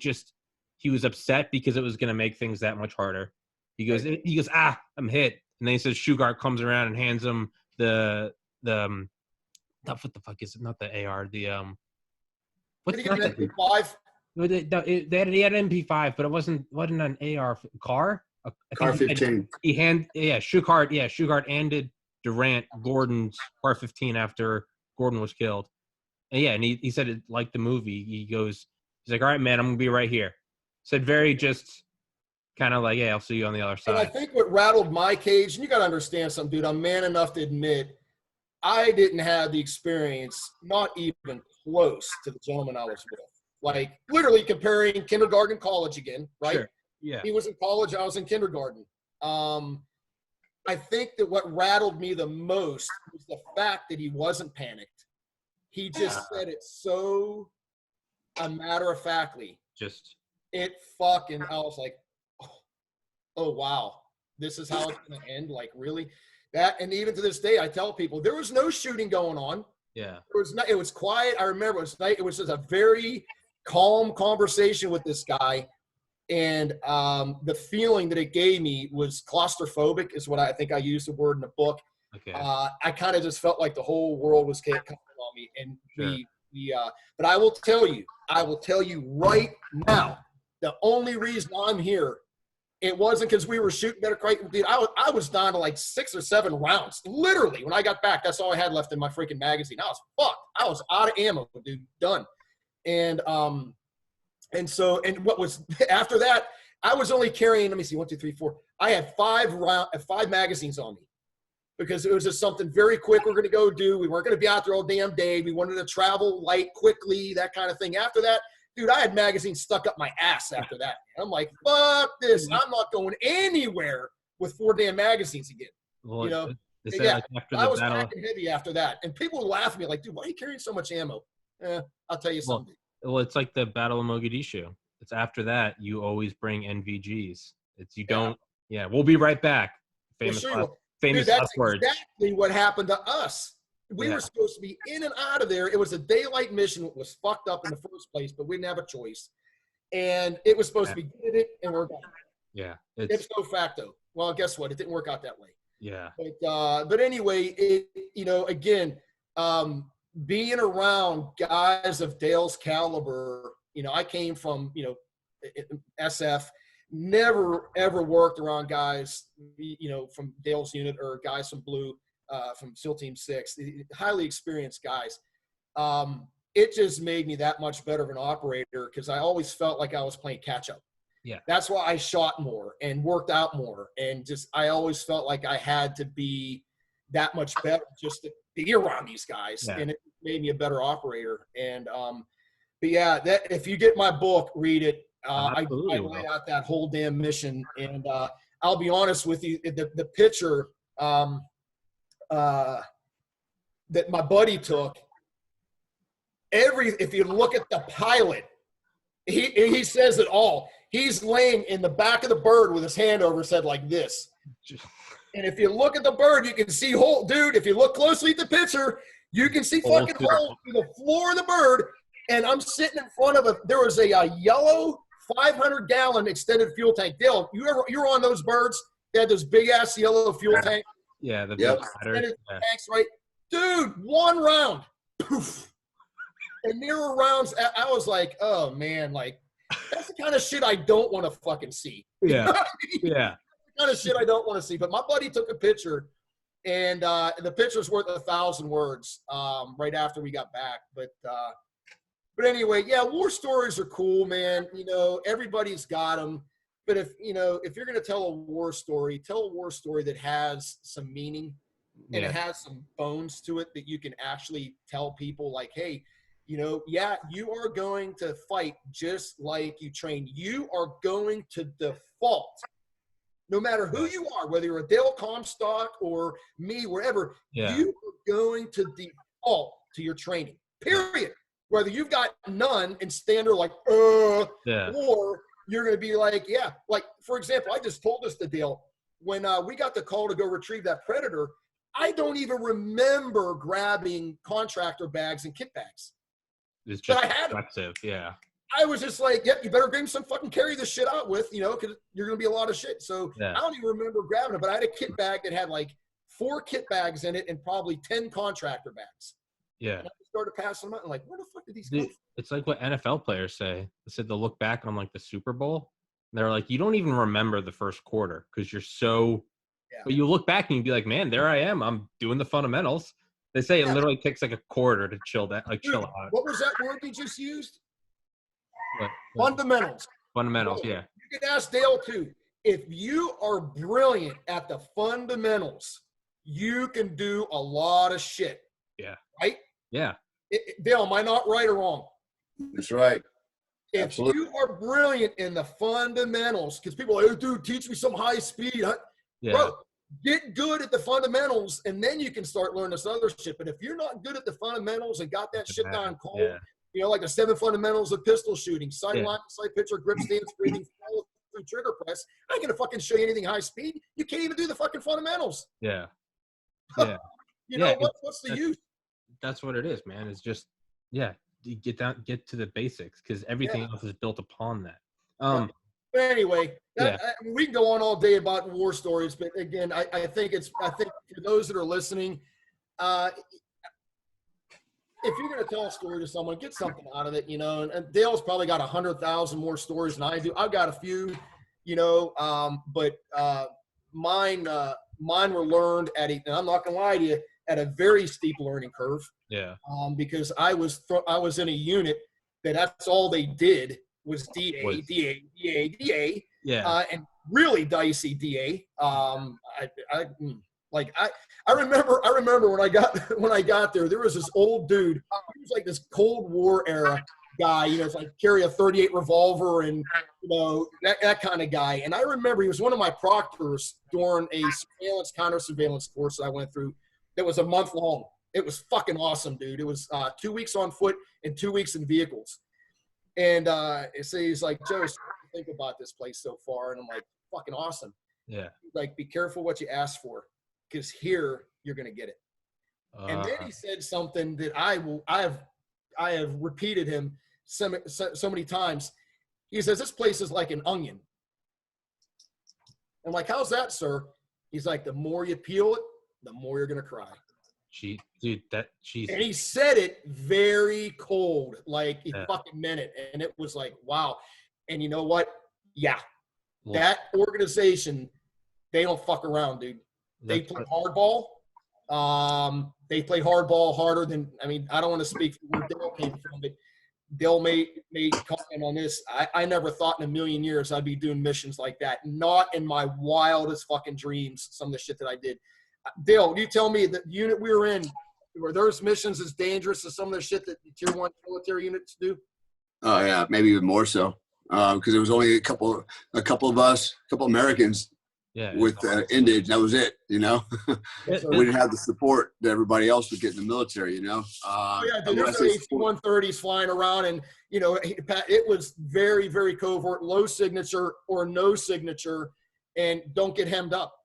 upset because it was going to make things that much harder. He goes, I'm hit. And then he says, Shugart comes around and hands him what the fuck is it? Not the AR, what's not the MP5? He had an MP5, but it wasn't an AR car. Car 15. Shugart handed Durant Gordon's Car 15 after Gordon was killed. And he said it like the movie. He's like, all right, man, I'm gonna be right here. Said very just kind of like, yeah, I'll see you on the other side. And I think what rattled my cage, and you got to understand something, dude, I'm man enough to admit I didn't have the experience, not even close to the gentleman I was with. Like literally comparing kindergarten and college again, right? Sure. Yeah. He was in college, I was in kindergarten. I think that what rattled me the most was the fact that he wasn't panicked. He just said it so a matter of factly. I was like, oh wow, this is how it's going to end. Like really, and even to this day, I tell people there was no shooting going on. Yeah, it was quiet. I remember it was just a very calm conversation with this guy, and the feeling that it gave me was claustrophobic, is what I think I used the word in the book. Okay. I kind of just felt like the whole world was coming on me, and sure. But I will tell you right now, the only reason I'm here, it wasn't because we were shooting better. Dude, I was down to like 6 or 7 rounds. Literally, when I got back, that's all I had left in my freaking magazine. I was fucked. I was out of ammo, dude. Done. And what was after that, I was only carrying, let me see, 1, 2, 3, 4. I had 5 magazines on me because it was just something very quick we're going to go do. We weren't going to be out there all damn day. We wanted to travel light, quickly, that kind of thing. After that, dude, I had magazines stuck up my ass after that. I'm like, fuck this. I'm not going anywhere with 4 damn magazines again. Well, you know? Yeah, I was packing heavy after that. And people would laugh at me like, dude, why are you carrying so much ammo? I'll tell you something. Well, it's like the Battle of Mogadishu. It's after that you always bring NVGs. We'll be right back. Famous dude, that's words. Exactly what happened to us. We were supposed to be in and out of there. It was a daylight mission. It was fucked up in the first place, but we didn't have a choice. And it was supposed to be did it, and we're done. Yeah. It's no facto. Well, guess what? It didn't work out that way. Yeah. But anyway, again, being around guys of Dale's caliber, I came from, SF, never ever worked around guys, from Dale's unit or guys from Blue, from SEAL Team 6, highly experienced guys. It just made me that much better of an operator because I always felt like I was playing catch up. Yeah. That's why I shot more and worked out more. And I always felt like I had to be that much better just to be around these guys. Yeah. And it made me a better operator. And, but yeah, that if you get my book, read it. I lay out that whole damn mission. And I'll be honest with you, the picture that my buddy took, if you look at the pilot, he says it all. He's laying in the back of the bird with his hand over his head like this. And if you look at the bird, you can see hole. Dude, if you look closely at the picture, you can see fucking holes through the floor of the bird. And I'm sitting in front of there was a yellow 500-gallon extended fuel tank. Dale, you were on those birds? They had those big-ass yellow fuel tank. Yeah, the extended tanks, right? Dude, 1 round. Poof. And there were rounds, I was like, oh, man, like, that's the kind of shit I don't want to fucking see. Yeah. You know what I mean? Yeah. That's the kind of shit I don't want to see. But my buddy took a picture, and the picture's worth 1,000 words right after we got back. But anyway, yeah, war stories are cool, man. Everybody's got them. But if you're going to tell a war story that has some meaning and it has some bones to it that you can actually tell people like, hey, Yeah, you are going to fight just like you train. You are going to default. No matter who you are, whether you're a Dale Comstock or me, wherever, you are going to default to your training, period. Whether you've got none and stand there like, or you're going to be like, like, for example, I just told this to Dale. When we got the call to go retrieve that Predator, I don't even remember grabbing contractor bags and kit bags. It's just but I had reflexive, I was just like, yep, you better bring some fucking carry this shit out with, because you're going to be a lot of shit. So I don't even remember grabbing it, but I had a kit bag that had like 4 kit bags in it and probably 10 contractor bags. Yeah. And I started passing them out. I'm like, where the fuck did these come from? It's like what NFL players say. They said they'll look back on like the Super Bowl. And they're like, you don't even remember the first quarter because you're so – but you look back and you'd be like, man, there I am. I'm doing the fundamentals. They say it literally takes like a quarter to chill out. Dude, what was that word you just used? What? Fundamentals. Fundamentals, yeah. You can ask Dale too. If you are brilliant at the fundamentals, you can do a lot of shit. Yeah. Right? Yeah. Dale, am I not right or wrong? That's right. If Absolutely. you are brilliant in the fundamentals, because people are like, oh, dude, teach me some high speed. Yeah. Bro, get good at the fundamentals, and then you can start learning this other shit. But if you're not good at the fundamentals and got that shit down cold, like the 7 fundamentals of pistol shooting, sight line, sight picture, grip stance, breathing, follow through, trigger press, I ain't going to fucking show you anything high speed. You can't even do the fucking fundamentals. Yeah. Yeah. What's the use? That's what it is, man. It's just, you get to the basics because everything else is built upon that. But anyway, we can go on all day about war stories, but again, I think for those that are listening, if you're going to tell a story to someone, get something out of it, and Dale's probably got 100,000 more stories than I do. I've got a few, but mine were learned and I'm not going to lie to you, at a very steep learning curve. Yeah. Because I was in a unit that's all they did was DA. And really dicey DA. I remember when I got there was this old dude. He was like this Cold War era guy, it's like carry a 38 revolver and that kind of guy. And I remember he was one of my proctors during a surveillance counter surveillance course that I went through. That was a month long. It was fucking awesome, dude. It was 2 weeks on foot and 2 weeks in vehicles. And so he's like, Joe, think about this place so far. And I'm like, fucking awesome. Yeah. Like, be careful what you ask for, because here you're gonna get it. And then he said something that I have repeated him so many times. He says, this place is like an onion. I'm like, how's that, sir? He's like, the more you peel it, the more you're gonna cry. And he said it very cold, like he fucking meant it, and it was like, wow. And you know what? Yeah, that organization, they don't fuck around, dude. They play hardball. They play hardball harder than. I mean, I don't want to speak for where Dale came from, but Dale made comment on this. I never thought in a million years I'd be doing missions like that. Not in my wildest fucking dreams. Some of the shit that I did. Dale, you tell me the unit we were in, were those missions as dangerous as some of the shit that the Tier 1 military units do? Oh yeah, maybe even more so, because it was only a couple of us, a couple Americans, with Indage. That was it, We didn't have the support that everybody else would get in the military, dude, there's AC-130s flying around, and it was very, very covert, low signature or no signature, and don't get hemmed up.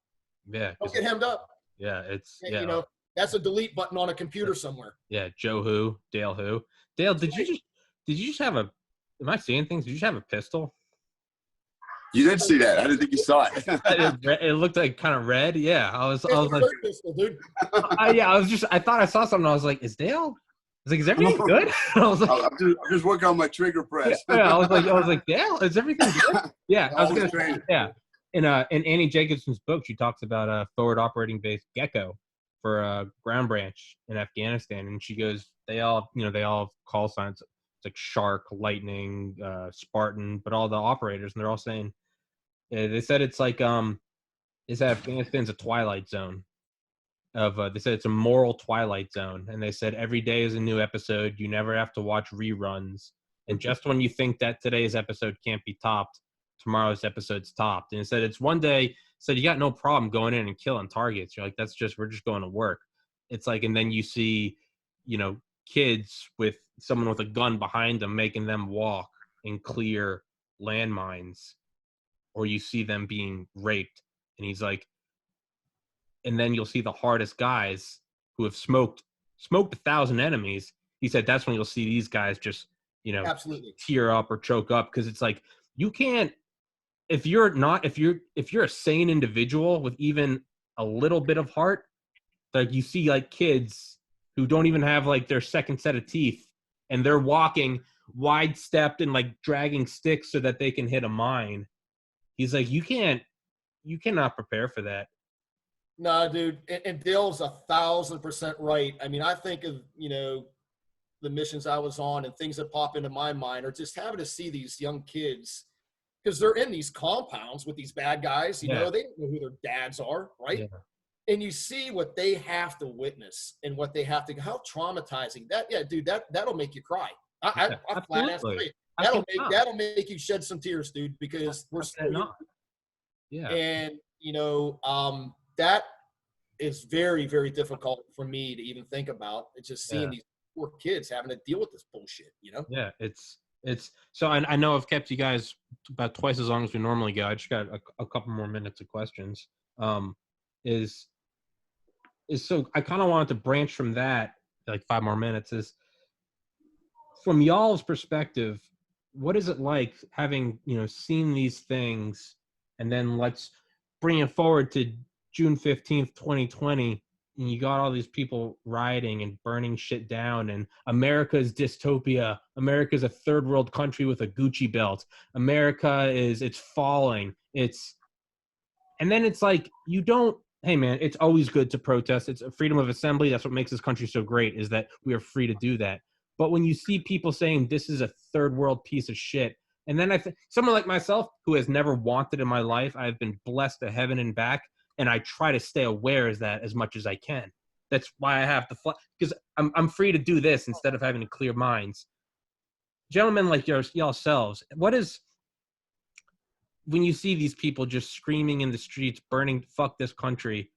Yeah, don't get hemmed up. Yeah, it's that's a delete button on a computer somewhere. Yeah, Joe who, Dale who. Dale, did you just have a? Am I seeing things? Did you just have a pistol? You did see that. I didn't think you saw it. It looked like kind of red. Yeah, I was like, pistol, dude. I thought I saw something. I was like, is Dale? I was like, is everything good? I was like, I'm just working on my trigger press. I was like, Dale, is everything good? Yeah, I was gonna say, yeah. In Annie Jacobson's book, she talks about a forward operating base Gecko for a ground branch in Afghanistan, and she goes, they all have call signs. It's like Shark, Lightning, Spartan, but all the operators, and they're all saying, they said it's like Afghanistan's a twilight zone. they said it's a moral twilight zone, and they said every day is a new episode. You never have to watch reruns, and just when you think that today's episode can't be topped, tomorrow's episode's topped. And it said it's one day. Said you got no problem going in and killing targets. You're like, we're just going to work. It's like, and then you see, kids with someone with a gun behind them making them walk and clear landmines, or you see them being raped. And he's like, and then you'll see the hardest guys who have smoked 1,000 enemies. He said that's when you'll see these guys just, absolutely tear up or choke up, because it's like you can't. If you're a sane individual with even a little bit of heart, like you see like kids who don't even have like their second set of teeth, and they're walking wide stepped and like dragging sticks so that they can hit a mine. He's like, you cannot prepare for that. No, dude, and Dale's 1,000% right. I mean, I think of, the missions I was on, and things that pop into my mind are just having to see these young kids, because they're in these compounds with these bad guys, they don't know who their dads are, right? Yeah. And you see what they have to witness and what they have to, how traumatizing that, dude, that'll make you cry. I flat ass tell you, that'll make you shed some tears, dude, because we're still not. Yeah. And, that is very, very difficult for me to even think about. It's just seeing these poor kids having to deal with this bullshit, Yeah, it's so I know I've kept you guys about twice as long as we normally go. I just got a couple more minutes of questions. Is so I kind of wanted to branch from that, like 5 more minutes, is from y'all's perspective, what is it like having, seen these things, and then let's bring it forward to June 15th, 2020, and you got all these people rioting and burning shit down, and America's dystopia. America's a third world country with a Gucci belt. America it's falling. And then it's like, hey man, it's always good to protest. It's a freedom of assembly. That's what makes this country so great, is that we are free to do that. But when you see people saying this is a third world piece of shit, and then someone like myself who has never wanted in my life, I've been blessed to heaven and back, and I try to stay aware of that as much as I can. That's why I have to fly, because I'm free to do this instead of having to clear minds. Gentlemen like yourselves, what is, when you see these people just screaming in the streets, burning, fuck this country,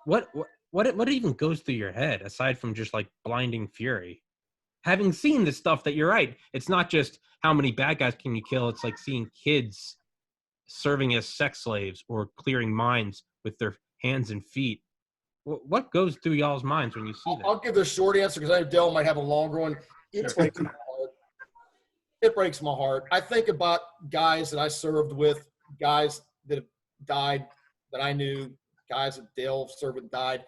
what even goes through your head aside from just like blinding fury? Having seen this stuff, that you're right, it's not just how many bad guys can you kill, it's like seeing kids serving as sex slaves or clearing mines with their hands and feet. What goes through y'all's minds when you see that? I'll give the short answer, because I know Dale might have a longer one. It breaks my heart. It breaks my heart. I think about guys that I served with, guys that have died that I knew, guys that Dale served with died.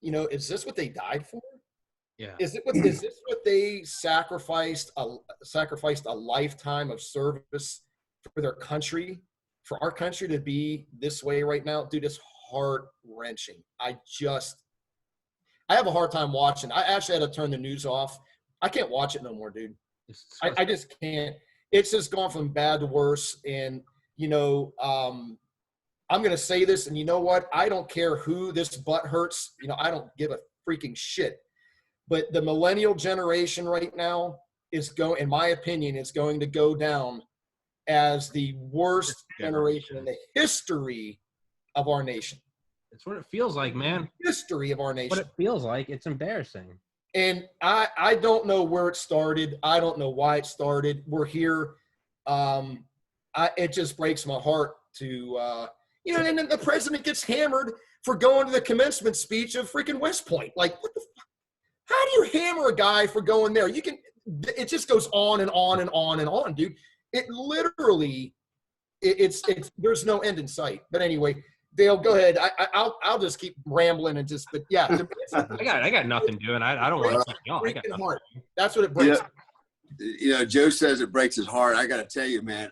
Is this what they died for? Yeah. Is this what they sacrificed a lifetime of service for their country, for our country to be this way right now? Dude, it's heart-wrenching. I have a hard time watching. I actually had to turn the news off. I can't watch it no more, dude. I just can't. It's just gone from bad to worse. And, I'm going to say this, and you know what? I don't care who this butt hurts. I don't give a freaking shit. But the millennial generation right now in my opinion, is going to go down as the worst generation in the history of our nation. It's what it feels like, man. History of our nation. What it feels like. It's embarrassing. And I don't know where it started. I don't know why it started. We're here. It just breaks my heart to, and then the president gets hammered for going to the commencement speech of freaking West Point. Like, what the fuck? How do you hammer a guy for going there? It just goes on and on and on and on, dude. It literally, there's no end in sight. But anyway, Dale, go ahead. I'll just keep rambling and but yeah. I got nothing doing. I don't want to keep y'all. I got nothing. Heart. That's what it breaks. Joe says it breaks his heart. I got to tell you, man,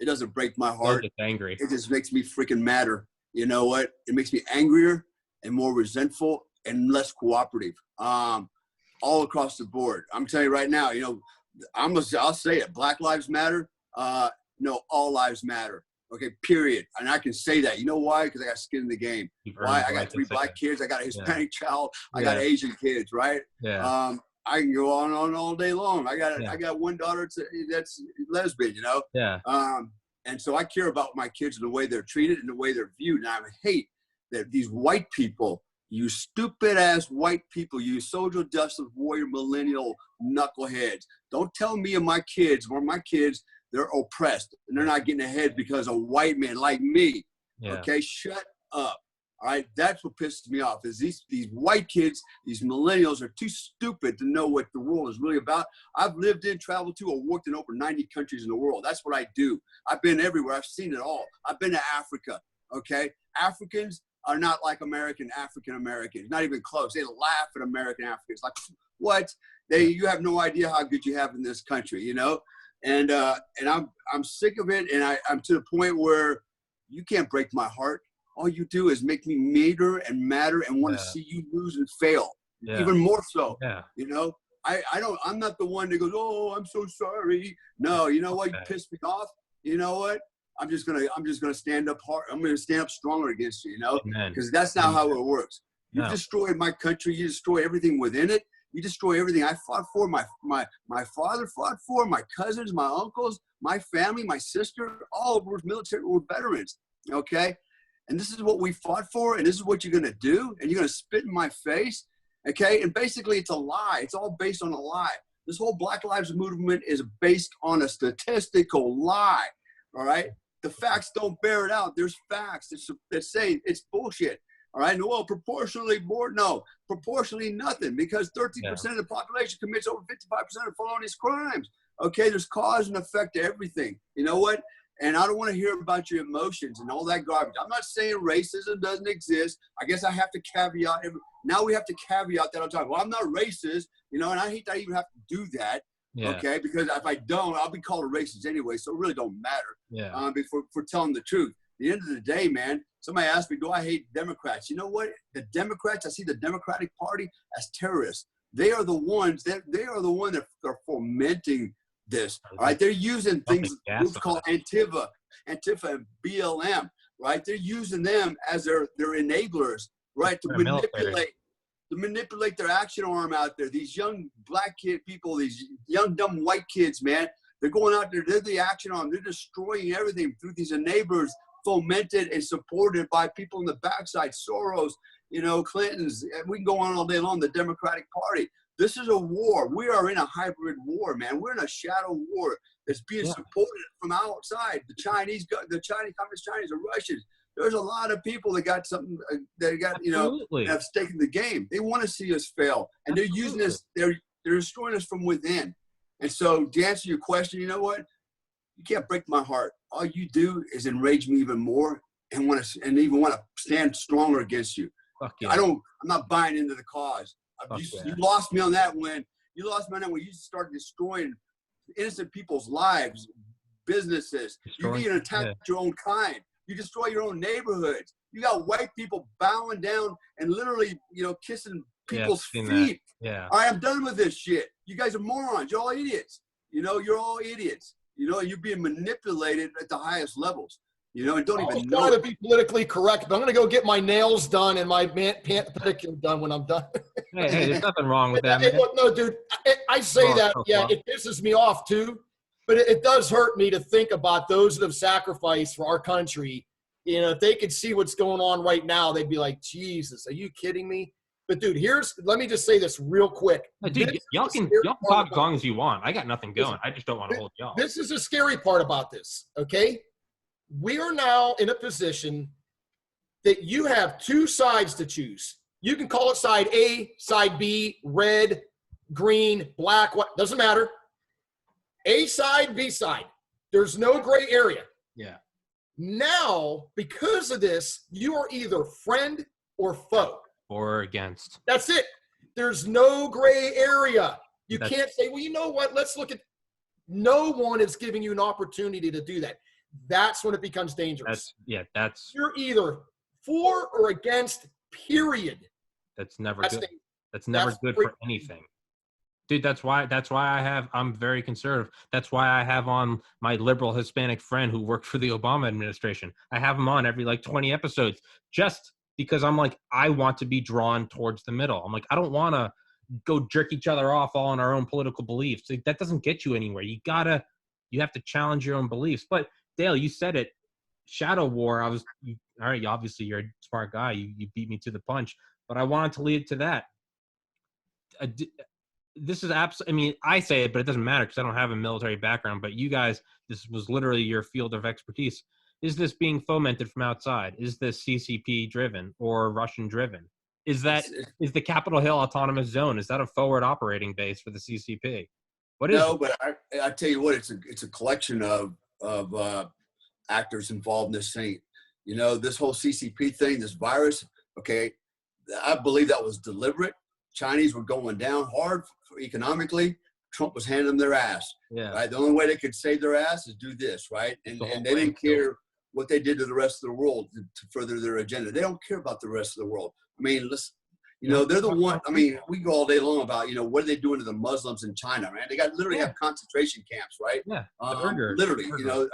it doesn't break my heart. It's angry. It just makes me freaking madder. You know what? It makes me angrier and more resentful and less cooperative. All across the board. I'm telling you right now, I'll say it. Black lives matter. No, all lives matter. Okay, period. And I can say that. You know why? Because I got skin in the game. Why? I got 3 black kids. I got a Hispanic child. I got Asian kids, right? Yeah. I can go on all day long. I got one daughter that's lesbian, you know? Yeah. And so I care about my kids and the way they're treated and the way they're viewed. And I hate that these white people, you stupid ass white people, you social justice warrior millennial knuckleheads. Don't tell me and my kids, they're oppressed and they're not getting ahead because of white men like me. Yeah. Okay, shut up. All right, that's what pisses me off is these white kids, these millennials are too stupid to know what the world is really about. I've lived in, traveled to, or worked in over 90 countries in the world. That's what I do. I've been everywhere. I've seen it all. I've been to Africa, okay? Africans are not like African Americans, not even close. They laugh at American Africans like, what? You have no idea how good you have in this country, you know? And I'm sick of it, and I'm to the point where you can't break my heart. All you do is make me madder and want to see you lose and fail, even more so. Yeah. You know, I'm not the one that goes, oh, I'm so sorry. No, you know what? You pissed me off. You know what? I'm just gonna stand up hard. I'm gonna stand up stronger against you. You know, because that's not how it works. You destroyed my country. You destroy everything within it. You destroy everything I fought for. My father fought for. My cousins, my uncles, my family, my sister, all were military, were veterans. Okay. And this is what we fought for, and this is what you're going to do, and you're going to spit in my face, okay? And basically, it's a lie. It's all based on a lie. This whole Black Lives Movement is based on a statistical lie, all right? The facts don't bear it out. There's facts that say it's bullshit, all right? And, well, proportionally more, no, proportionally nothing, because 13% of the population commits over 55% of felonious crimes, okay? There's cause and effect to everything. You know what? And I don't want to hear about your emotions and all that garbage. I'm not saying racism doesn't exist. I guess I have to caveat. Now we have to caveat that all the time. Well, I'm not racist, you know, and I hate that I even have to do that, okay? Because if I don't, I'll be called a racist anyway, so it really don't matter for telling the truth. At the end of the day, man, somebody asked me, do I hate Democrats? You know what? The Democrats, I see the Democratic Party as terrorists. They are the ones that are fomenting this, all right? They're using things called Antifa and BLM, right? They're using them as their enablers, right? To manipulate their action arm out there. These young black people, these young dumb white kids, man, they're going out there, they're the action arm, they're destroying everything through these enablers fomented and supported by people in the backside, Soros, you know, Clinton's, and we can go on all day long, the Democratic Party. This is a war. We are in a hybrid war, man. We're in a shadow war that's being supported from outside. The Chinese, Communist Chinese, the Russians. There's a lot of people that got something, you know, have stake in the game. They want to see us fail, and they're using us. They're destroying us from within. And so, to answer your question, you know what? You can't break my heart. All you do is enrage me even more, and even want to stand stronger against you. I'm not buying into the cause. You lost me on that when you started destroying innocent people's lives, businesses. You even attack your own kind. You destroy your own neighborhoods. You got white people bowing down and literally, you know, kissing people's feet. Yeah. All right, I'm done with this shit. You guys are morons. You're all idiots. You know, you're all idiots. You know, you're being manipulated at the highest levels. You know, and don't even know. I'm trying to be politically correct, but I'm going to go get my nails done and my pedicure done when I'm done. Hey, there's nothing wrong with that. No, dude, I say that. It pisses me off too, but it does hurt me to think about those that have sacrificed for our country. You know, if they could see what's going on right now, they'd be like, Jesus, are you kidding me? But dude, let me just say this real quick. Dude, y'all can talk as long as you want. I got nothing going. I just don't want to hold y'all. This is the scary part about this, okay? We are now in a position that you have two sides to choose. You can call it side A, side B, red, green, black, what doesn't matter. A side, B side. There's no gray area. Yeah. Now, because of this, you are either friend or foe. Or against. That's it. There's no gray area. You can't say, well, you know what? Let's look at. No one is giving you an opportunity to do that. That's when it becomes dangerous. You're either for or against, period. That's never good. That's never good for anything. Dude, that's why I'm very conservative. That's why I have on my liberal Hispanic friend who worked for the Obama administration. I have him on every like 20 episodes just because I'm like, I want to be drawn towards the middle. I'm like, I don't want to go jerk each other off all on our own political beliefs. Like, that doesn't get you anywhere. You have to challenge your own beliefs. But Dale, you said it, shadow war. All right, obviously you're a smart guy. You beat me to the punch, but I wanted to lead to that. This is absolutely, I mean, I say it, but it doesn't matter because I don't have a military background, but you guys, this was literally your field of expertise. Is this being fomented from outside? Is this CCP driven or Russian driven? Is the Capitol Hill Autonomous Zone, is that a forward operating base for the CCP? What is No, but I tell you what, it's a collection of actors involved in this thing. You know, this whole CCP thing, this virus, okay, I believe that was deliberate. Chinese were going down hard economically. Trump was handing them their ass. Yeah. Right. The only way they could save their ass is do this. Right. And they didn't care what they did to the rest of the world to further their agenda. They don't care about the rest of the world. I mean, they're the one. I mean, we go all day long about, what are they doing to the Muslims in China, man? They got literally have concentration camps, right? Yeah. Literally,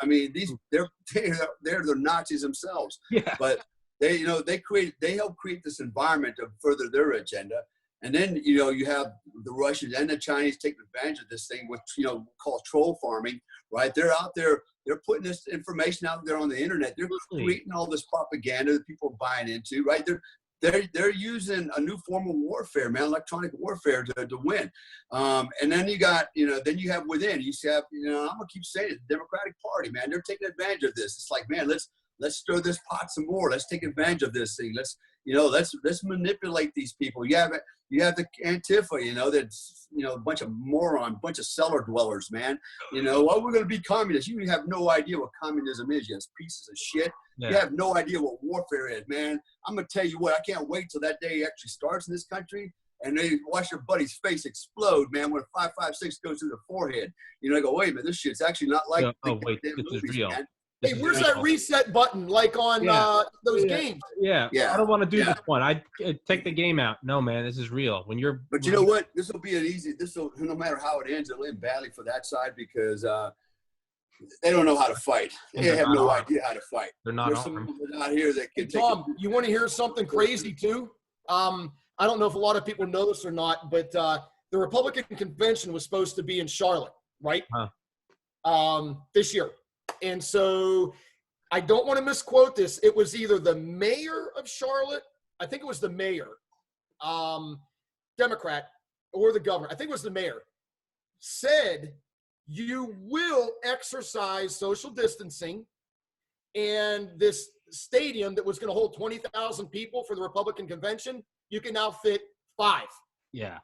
I mean, they're the Nazis themselves. Yeah. But they help create this environment to further their agenda. And then, you have the Russians and the Chinese taking advantage of this thing, which, called troll farming, right? They're out there, they're putting this information out there on the internet. They're creating all this propaganda that people are buying into, right? They're using a new form of warfare, man, electronic warfare to win. And then you got, then you have within, I'm gonna keep saying it, the Democratic Party, man, they're taking advantage of this. It's like, man, let's stir this pot some more. Let's take advantage of this thing. Let's manipulate these people. You have the Antifa, that's, a bunch of morons, bunch of cellar dwellers, man. We're going to be communists. You have no idea what communism is, you pieces of shit. Yeah. You have no idea what warfare is, man. I'm going to tell you what, I can't wait till that day actually starts in this country and they watch your buddy's face explode, man, when 5.56 goes through the forehead. They go, wait a minute, this shit's actually not like this is real. Man. Hey, where's that reset button like on those games? Yeah. I don't want to do this one. I take the game out. No, man, this is real. But you know what? This will be no matter how it ends, it'll end badly for that side because they don't know how to fight. They have no idea how to fight. They're not There's some people out here that can Tom, you want to hear something crazy too? I don't know if a lot of people know this or not, but the Republican convention was supposed to be in Charlotte, right? This year. And so I don't want to misquote this. It was either the mayor of Charlotte, I think it was the mayor, Democrat, or the governor, I think it was the mayor, said you will exercise social distancing, and this stadium that was going to hold 20,000 people for the Republican convention, you can now fit 5. Yeah.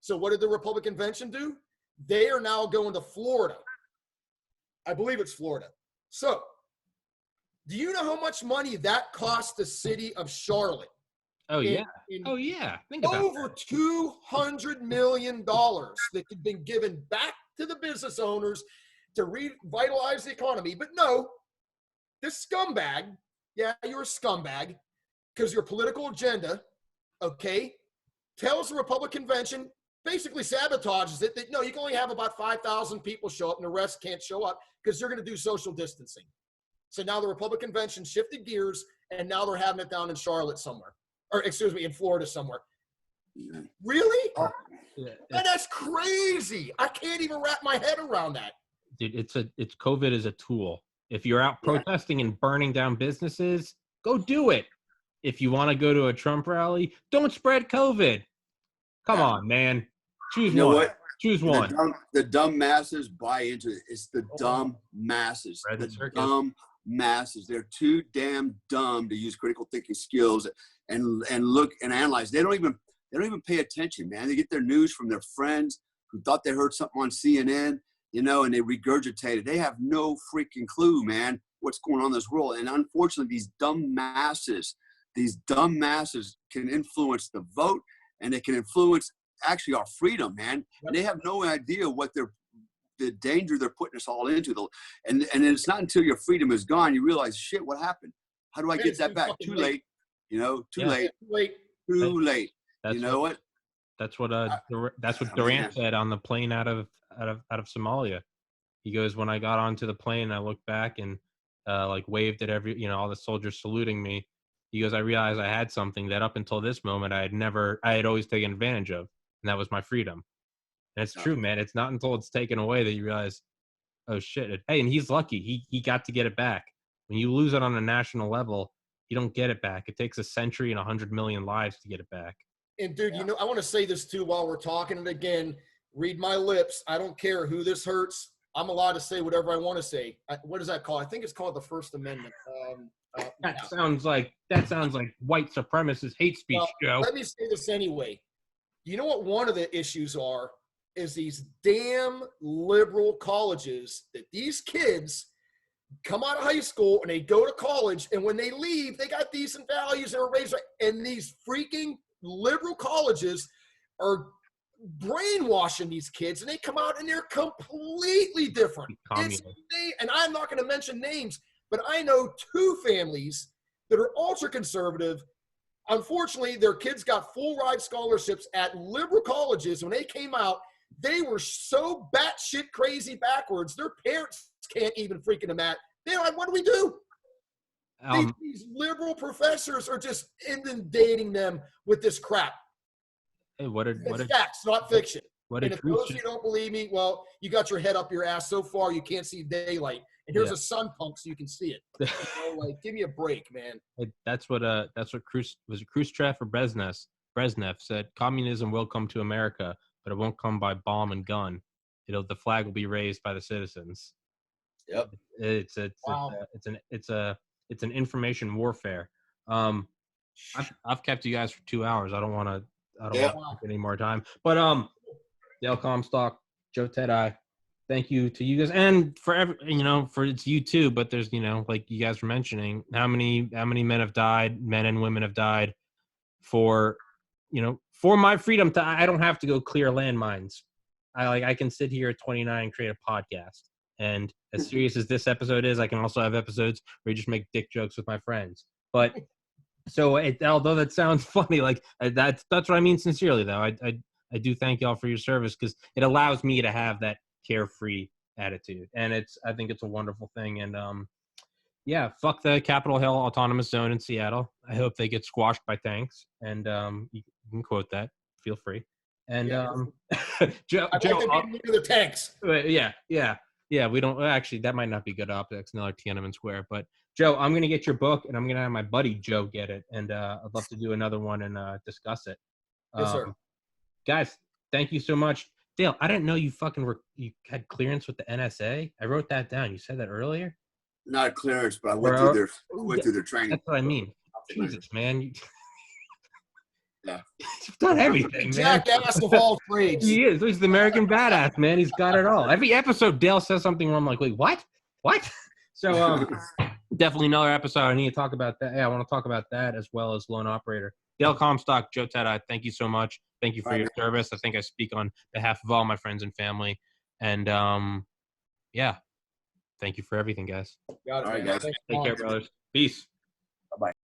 So what did the Republican convention do? They are now going to Florida. I believe it's Florida. So, do you know how much money that cost the city of Charlotte? Oh, yeah. Think about over $200 million that had been given back to the business owners to revitalize the economy. But no, this scumbag, you're a scumbag because your political agenda, tells the Republican convention, basically sabotages it, that no, you can only have about 5,000 people show up and the rest can't show up because they're going to do social distancing. So now the Republican convention shifted gears and now they're having it down in Charlotte somewhere, or excuse me, in Florida somewhere. Really? Yeah, and that's crazy. I can't even wrap my head around that. Dude, it's COVID is a tool. If you're out protesting and burning down businesses, go do it. If you want to go to a Trump rally, don't spread COVID. Come on, man. Choose one. What? Choose one. The dumb masses buy into it. It's the dumb masses. The dumb masses. They're too damn dumb to use critical thinking skills and look and analyze. They don't even pay attention, man. They get their news from their friends who thought they heard something on CNN, and they regurgitate it. They have no freaking clue, man, what's going on in this world. And unfortunately, these dumb masses can influence the vote. And they can influence actually our freedom, man. And they have no idea what the danger they're putting us all into. And it's not until your freedom is gone you realize, shit, what happened? How do I get that back? Too late. Too late. Late. Too late. That's you know what? That's what Durant said on the plane out of Somalia. He goes, when I got onto the plane, I looked back and like waved at all the soldiers saluting me. He goes, I realized I had something that up until this moment I had always taken advantage of, and that was my freedom. And it's true, man. It's not until it's taken away that you realize, oh shit. Hey, and he's lucky. He got to get it back. When you lose it on a national level, you don't get it back. It takes a century and 100 million lives to get it back. And dude, I want to say this too while we're talking. And again, read my lips. I don't care who this hurts. I'm allowed to say whatever I want to say. What is that called? I think it's called the First Amendment. That sounds like white supremacist hate speech, Joe. Let me say this anyway. You know what one of the issues is these damn liberal colleges that these kids come out of high school and they go to college, and when they leave, they got decent values and are raised right. And these freaking liberal colleges are brainwashing these kids, and they come out and they're completely different. And I'm not going to mention names, but I know 2 families that are ultra conservative. Unfortunately, their kids got full ride scholarships at liberal colleges. When they came out, they were so batshit crazy backwards. Their parents can't even freaking them at. They're like, what do we do? These liberal professors are just inundating them with this crap. Hey, it's facts, not fiction. And if those of you don't believe me, well, you got your head up your ass so far you can't see daylight. And here's a sun pump so you can see it. Give me a break, man. That's what Khrushchev or Brezhnev said. Communism will come to America, but it won't come by bomb and gun. The flag will be raised by the citizens. Yep. It's an information warfare. I've kept you guys for 2 hours. I don't want to take any more time. But Dale Comstock, Joe Tedeye, thank you to you guys, and for for it's you too. But there's like you guys were mentioning, how many men and women have died for my freedom to. I don't have to go clear landmines. I can sit here at 29 and create a podcast. And as serious as this episode is, I can also have episodes where you just make dick jokes with my friends. But although that sounds funny, like that's what I mean sincerely, though. I do thank y'all for your service, because it allows me to have that carefree attitude, and I think it's a wonderful thing. And fuck the Capitol Hill Autonomous Zone in Seattle. I hope they get squashed by tanks. And you can quote that. Feel free. And Joe, the tanks. Yeah, we don't actually. That might not be good optics. Another Tiananmen Square, but Joe, I'm gonna get your book, and I'm gonna have my buddy Joe get it, and I'd love to do another one and discuss it. Yes, sir. Guys, thank you so much, Dale. I didn't know you you had clearance with the NSA. I wrote that down. You said that earlier. Not clearance, but I went through their training. That's what I mean. Jesus, man. Yeah. He's done everything, man. Jackass of all trades. He is. He's the American badass, man. He's got it all. Every episode, Dale says something where I'm like, wait, what? So definitely another episode. I need to talk about that. Yeah, I want to talk about that as well as Lone Operator. Dale Comstock, Joe Tedeye, thank you so much. Thank you for your service. I think I speak on behalf of all my friends and family. And thank you for everything, guys. Got it, all right, guys. Take care, brothers. Peace.